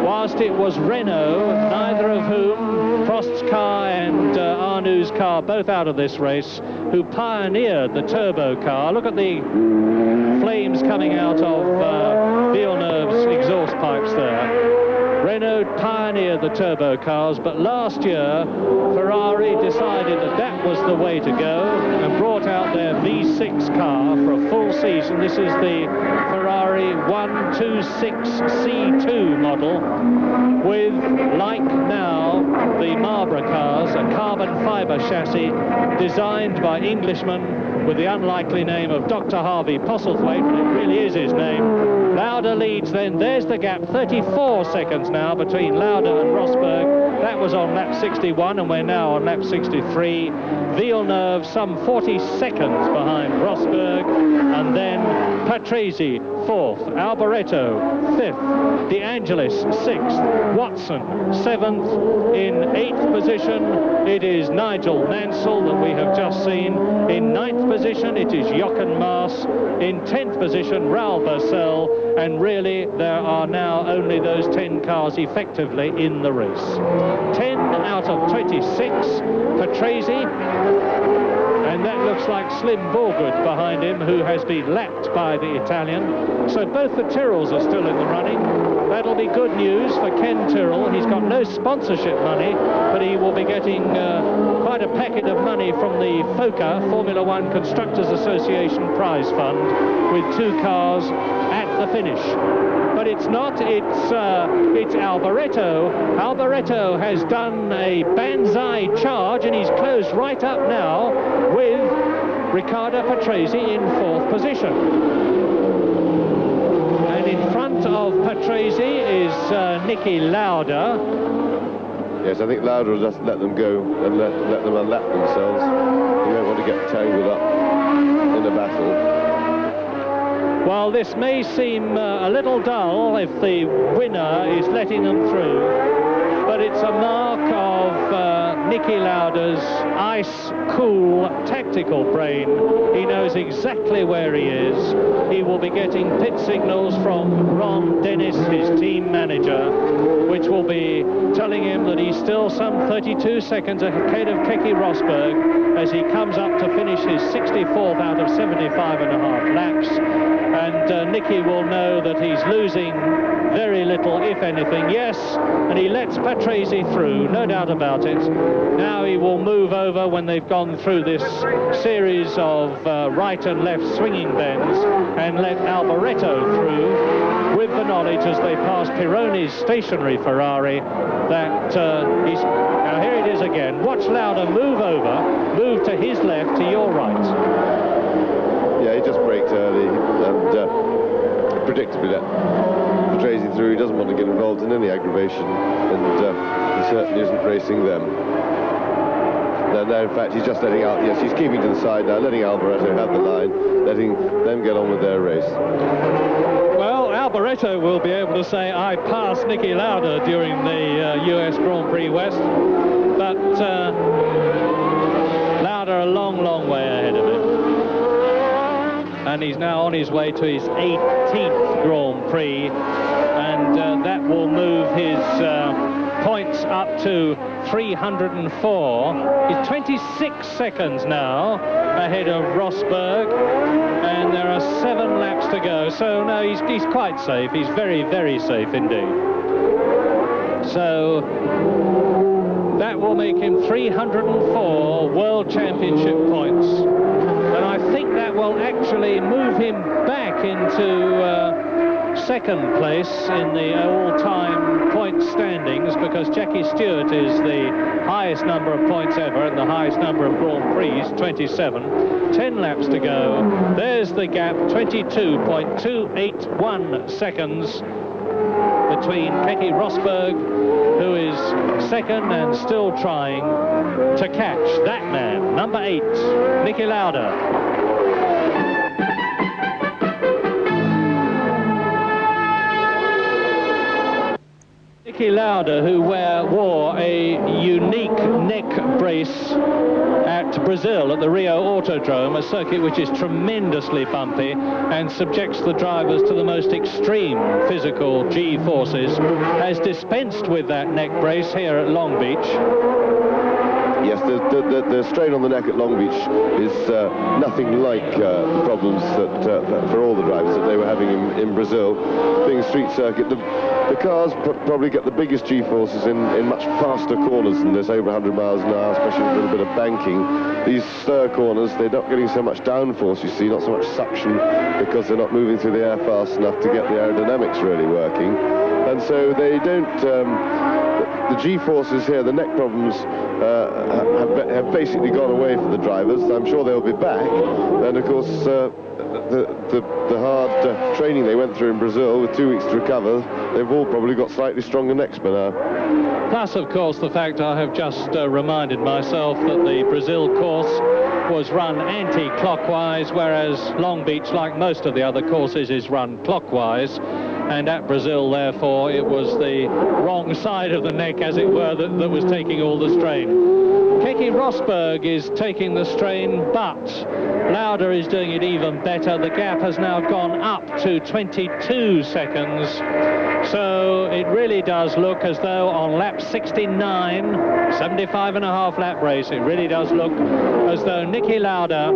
whilst it was Renault, neither of whom, Prost's car and Arnoux's car, both out of this race, who pioneered the turbo car. Look at the flames coming out of Villeneuve's exhaust pipes there. Renault pioneered the turbo cars, but last year Ferrari decided that that was the way to go and brought out their V6 car for a full season. This is the Ferrari 126C2 model with, like now, the Marlborough cars, a carbon fibre chassis designed by Englishmen with the unlikely name of Dr. Harvey Postlethwaite, but it really is his name. Lauda leads then. There's the gap, 34 seconds now between Lauda and Rosberg. That was on lap 61, and we're now on lap 63. Villeneuve some 40 seconds behind Rosberg, and then Patrese 4th, Alboreto 5th, De Angelis 6th, Watson 7th. In 8th position it is Nigel Mansell that we have just seen. In 9th position it is Jochen Maas. In 10th position Raoul Bursell, and really there are now only those 10 cars effectively in the race. 10 out of 26, Patrese, and that looks like Slim Borgood behind him, who has been lapped by the Italian. So both the Tyrrells are still in the running. That'll be good news for Ken Tyrrell. He's got no sponsorship money, but he will be getting quite a packet of money from the FOCA, Formula One Constructors Association prize fund, with 2 cars at the finish. But it's not, it's Alboreto. Alboreto has done a banzai charge, and he's closed right up now with Riccardo Patrese in 4th position. And in front of Patrese is Niki Lauda, Yes, I think Lauder will just let them go and let them unlap themselves. You don't want to get tangled up in a battle. Well, this may seem a little dull if the winner is letting them through, but it's a mark of Niki Lauder's ice-cool tactical brain. He knows exactly where he is. He will be getting pit signals from Ron Dennis, his team manager, which will be telling him that he's still some 32 seconds ahead of Keke Rosberg as he comes up to finish his 64th out of 75.5 laps. And Niki will know that he's losing very little, if anything. Yes, and he lets Patrese through, no doubt about it. Now he will move over when they've gone through this series of right and left swinging bends and let Alboreto through with the knowledge as they pass Pironi's stationary Ferrari that he's... Now here it is again. Watch Lauder move over, move to his left, to your right. Yeah, he just braked early and predictably let Patrese through. He doesn't want to get involved in any aggravation, and he certainly isn't racing them. No, in fact, he's just letting out. Yes, he's keeping to the side now, letting Alboreto have the line, letting them get on with their race. Well, Alboreto will be able to say, I passed Niki Lauder during the US Grand Prix West, but Lauder a long, long way ahead of him. And he's now on his way to his 18th Grand Prix, and that will move his points up to 304. He's 26 seconds now ahead of Rosberg, and there are 7 laps to go. So no, he's quite safe. He's very, very safe indeed. So that will make him 304 World Championship points. And I think that will actually move him back into second place in the all-time point standings, because Jackie Stewart is the highest number of points ever and the highest number of Grand Prix, 27. 10 laps to go. There's the gap, 22.281 seconds between Keke Rosberg, who is second and still trying to catch that man, number 8, Niki Lauder. Niki Lauder, who wore a unique neck brace at Brazil at the Rio Autodrome, a circuit which is tremendously bumpy and subjects the drivers to the most extreme physical G-forces, has dispensed with that neck brace here at Long Beach. Yes, the strain on the neck at Long Beach is nothing like the problems that for all the drivers that they were having in Brazil. Being a street circuit, the cars probably get the biggest G-forces in much faster corners than this, over 100 miles an hour, especially with a little bit of banking. These stir corners, they're not getting so much downforce, you see, not so much suction, because they're not moving through the air fast enough to get the aerodynamics really working. And so they don't... the G-forces here, the neck problems have basically gone away for the drivers. I'm sure they'll be back. And of course, the hard training they went through in Brazil with 2 weeks to recover, they've all probably got slightly stronger necks by now. Plus, of course, the fact I have just reminded myself that the Brazil course was run anti-clockwise, whereas Long Beach, like most of the other courses, is run clockwise. And at Brazil, therefore, it was the wrong side of the neck, as it were, that was taking all the strain. Keke Rosberg is taking the strain, but Lauder is doing it even better. The gap has now gone up to 22 seconds. So it really does look as though on lap 69, 75.5 lap race, it really does look as though Niki Lauder,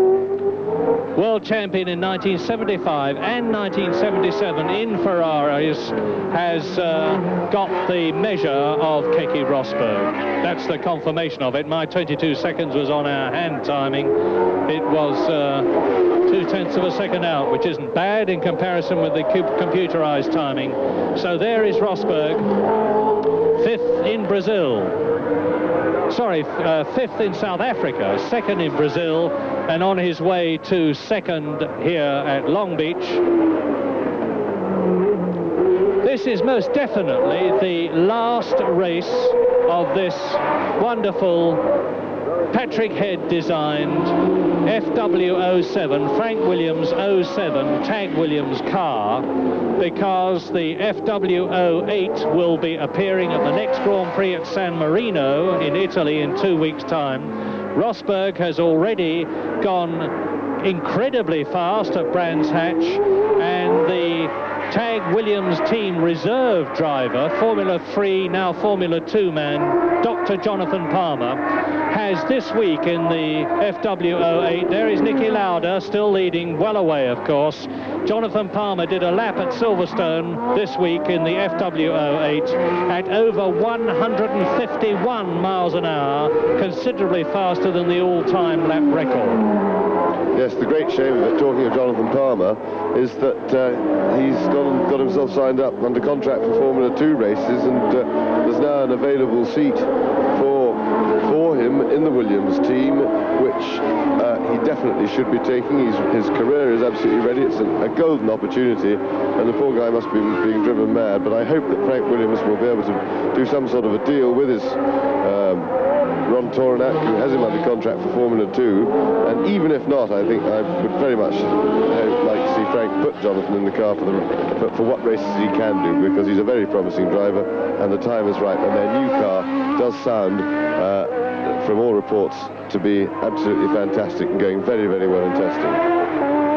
world champion in 1975 and 1977 in Ferraris, has got the measure of Keke Rosberg. That's the confirmation of it. My 22 seconds was on our hand timing. It was 0.2 of a second out, which isn't bad in comparison with the computerized timing. So there is Rosberg, 5th in Brazil. Sorry, 5th in South Africa, 2nd in Brazil, and on his way to 2nd here at Long Beach. This is most definitely the last race of this wonderful Patrick Head designed FW07, Frank Williams 07 Tag Williams car, because the FW08 will be appearing at the next Grand Prix at San Marino in Italy in 2 weeks' time. Rosberg has already gone incredibly fast at Brands Hatch, and the Tag Williams team reserve driver, Formula 3, now Formula 2 man, Dr. Jonathan Palmer, has this week in the FW08, there is Niki Lauda still leading, well away of course. Jonathan Palmer did a lap at Silverstone this week in the FW08 at over 151 miles an hour, considerably faster than the all-time lap record. Yes, the great shame of it, talking of Jonathan Palmer, is that he's got himself signed up under contract for Formula 2 races, and there's now an available seat for him in the Williams team, which he definitely should be taking. His career is absolutely ready. It's a golden opportunity, and the poor guy must be being driven mad. But I hope that Frank Williams will be able to do some sort of a deal with his Ron Toranak, who has him under contract for Formula 2, and even if not, I think I would very much like to see Frank put Jonathan in the car for what races he can do, because he's a very promising driver, and the time is right, and their new car does sound, from all reports, to be absolutely fantastic and going very, very well in testing.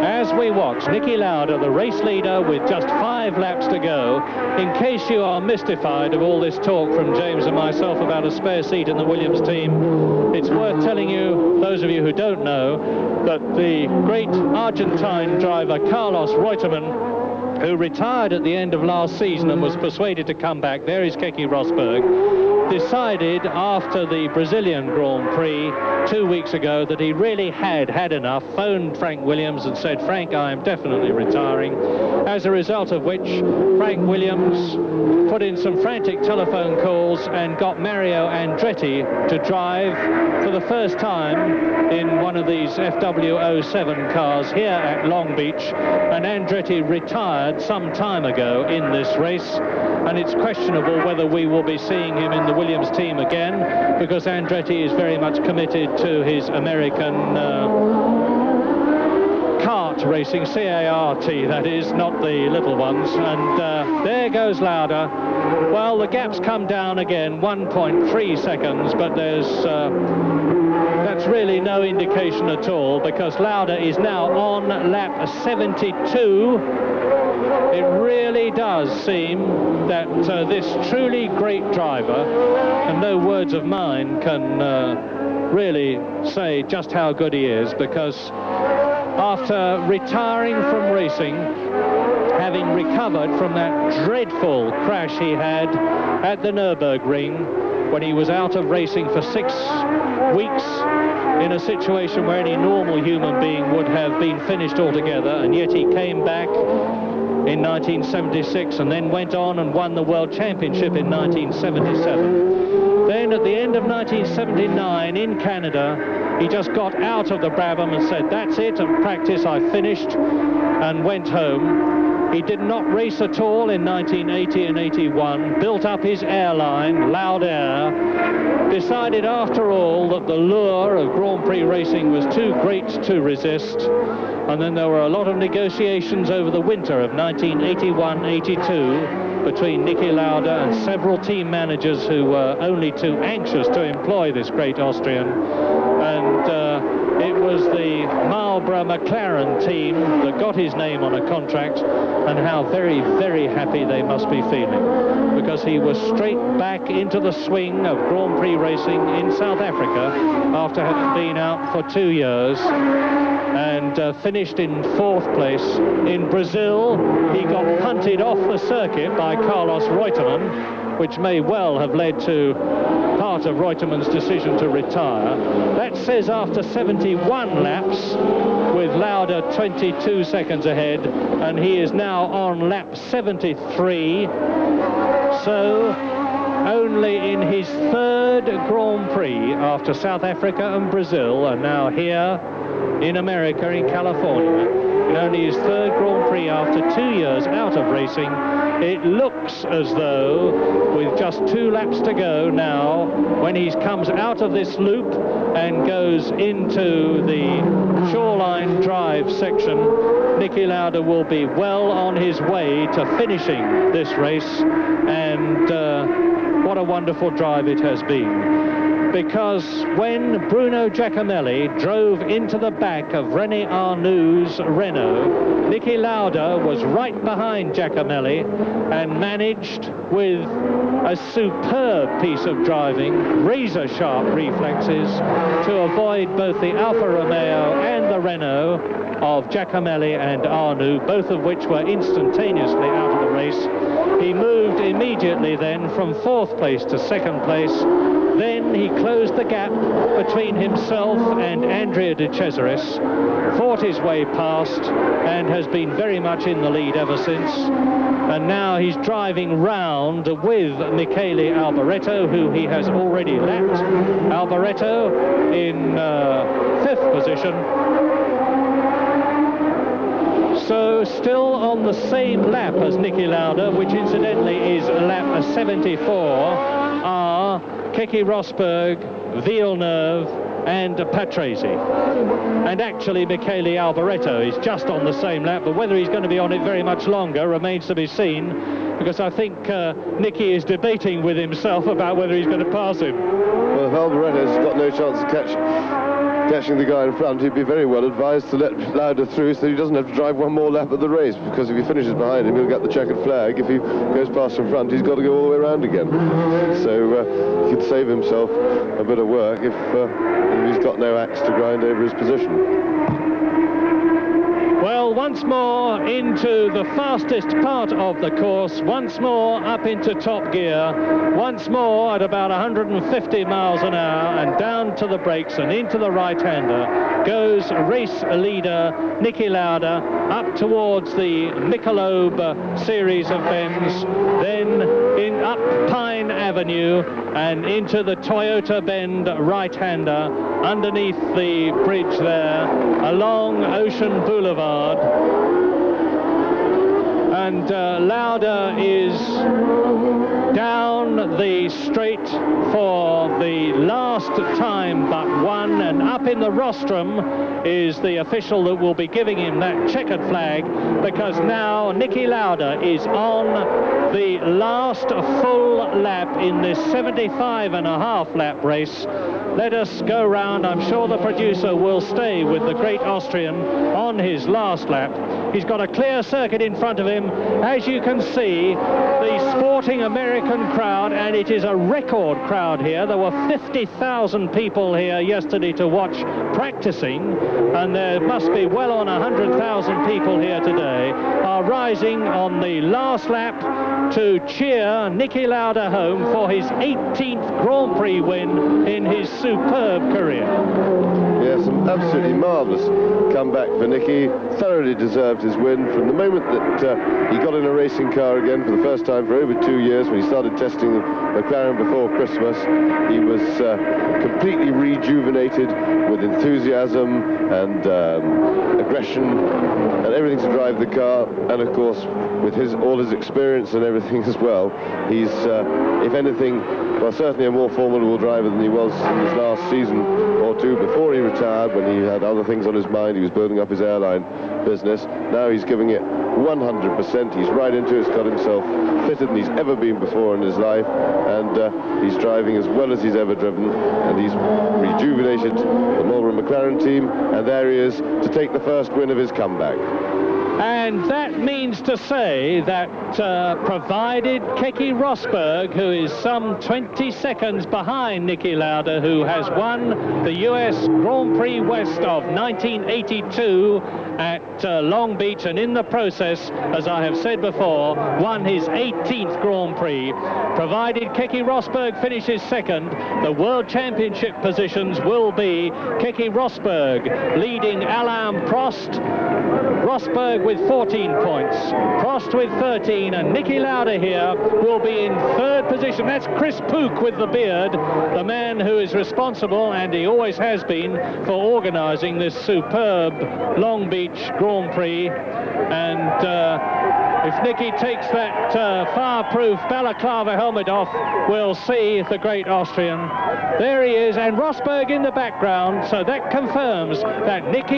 As we watch Niki Lauda, the race leader, with just 5 laps to go, in case you are mystified of all this talk from James and myself about a spare seat in the Williams team, it's worth telling you, those of you who don't know, that the great Argentine driver Carlos Reutemann, who retired at the end of last season and was persuaded to come back, there is Keke Rosberg, decided after the Brazilian Grand Prix 2 weeks ago that he really had enough, phoned Frank Williams and said, "Frank, I am definitely retiring," as a result of which Frank Williams put in some frantic telephone calls and got Mario Andretti to drive for the first time in one of these FW07 cars here at Long Beach, and Andretti retired some time ago in this race, and it's questionable whether we will be seeing him in the Williams team again, because Andretti is very much committed to his American kart racing, C-A-R-T, that is, not the little ones. And there goes Lauda. Well, the gap's come down again, 1.3 seconds, but that's really no indication at all, because Lauda is now on lap 72. It really does seem that this truly great driver, and no words of mine can really say just how good he is, because after retiring from racing, having recovered from that dreadful crash he had at the Nürburgring, when he was out of racing for 6 weeks in a situation where any normal human being would have been finished altogether, and yet he came back in 1976 and then went on and won the World Championship in 1977. Then at the end of 1979 in Canada, he just got out of the Brabham and said, "That's it, at practice I've finished," and went home. He did not race at all in 1980 and 81, built up his airline, Loud Air, decided after all that the lure of Grand Prix racing was too great to resist, and then there were a lot of negotiations over the winter of 1981-82 between Niki Lauda and several team managers who were only too anxious to employ this great Austrian, and it was the Marlboro McLaren team that got his name on a contract, and how very, very happy they must be feeling, because he was straight back into the swing of Grand Prix racing in South Africa after having been out for 2 years, and finished in 4th place. In Brazil, he got punted off the circuit by Carlos Reutemann, which may well have led to part of Reutemann's decision to retire. That says after 71 laps, with Lauda 22 seconds ahead, and he is now on lap 73. So only in his 3rd Grand Prix after South Africa and Brazil, and now here in America, in California, in only his third Grand Prix after 2 years out of racing. It looks as though, with just 2 laps to go now, when he comes out of this loop and goes into the Shoreline Drive section, Niki Lauda will be well on his way to finishing this race. And what a wonderful drive it has been. Because when Bruno Giacomelli drove into the back of René Arnoux' Renault, Niki Lauda was right behind Giacomelli and managed, with a superb piece of driving, razor-sharp reflexes, to avoid both the Alfa Romeo and the Renault of Giacomelli and Arnoux, both of which were instantaneously out of the race. He moved immediately then from 4th place to 2nd place. Then he closed the gap between himself and Andrea De Cesaris, fought his way past, and has been very much in the lead ever since. And now he's driving round with Michele Alboreto, who he has already lapped. Alboreto in 5th position. So still on the same lap as Niki Lauda, which incidentally is lap 74, are Keke Rosberg, Villeneuve and Patrese. And actually Michele Alboreto is just on the same lap, but whether he's going to be on it very much longer remains to be seen, because I think Niki is debating with himself about whether he's going to pass him. Well, if Alboreto's got no chance of catching the guy in front, he'd be very well advised to let Lauda through so he doesn't have to drive one more lap of the race, because if he finishes behind him, he'll get the checkered flag. If he goes past in front, he's got to go all the way around again. So he could save himself a bit of work if he's got no axe to grind over his position. Well, once more into the fastest part of the course, once more up into top gear, once more at about 150 miles an hour, and down to the brakes and into the right-hander goes race leader Niki Lauda up towards the Michelob series of bends, then up Pine Avenue and into the Toyota Bend right-hander, underneath the bridge there, along Ocean Boulevard. And Lauda is down the straight for the last time but one, and up in the rostrum is the official that will be giving him that checkered flag, because now Niki Lauda is on the last full lap in this 75.5 lap race. Let us go round. I'm sure the producer will stay with the great Austrian on his last lap. He's got a clear circuit in front of him. As you can see, the sporting American crowd, and it is a record crowd here. There were 50,000 people here yesterday to watch practicing, and there must be well on 100,000 people here today, are rising on the last lap to cheer Niki Lauda home for his 18th Grand Prix win in his superb career. Yes, an absolutely marvellous comeback for Niki. Thoroughly deserved his win from the moment that he got in a racing car again for the first time for over 2 years. When he started testing the McLaren before Christmas, he was completely rejuvenated with enthusiasm and aggression and everything to drive the car, and of course with all his experience and everything as well. He's, if anything, well, certainly a more formidable driver than he was in his last season or two before he retired, when he had other things on his mind. He was building up his airline business. Now he's giving it 100%. He's right into it. He's got himself fitter than he's ever been before in his life, and he's driving as well as he's ever driven, and he's rejuvenated the Marlboro McLaren team, and there he is to take the first win of his comeback. And that means to say that provided Keke Rosberg, who is some 20 seconds behind Niki Lauda, who has won the US Grand Prix West of 1982 at Long Beach, and in the process, as I have said before, won his 18th Grand Prix. Provided Keke Rosberg finishes second, the World Championship positions will be Keke Rosberg leading Alain Prost, Rosberg with 14 points, Prost with 13, and Niki Lauda here will be in third position. That's Chris Pook with the beard, the man who is responsible, and he always has been, for organising this superb Long Beach each Grand Prix, and if Nicky takes that fireproof balaclava helmet off, we'll see the great Austrian. There he is, and Rosberg in the background, so that confirms that Nicky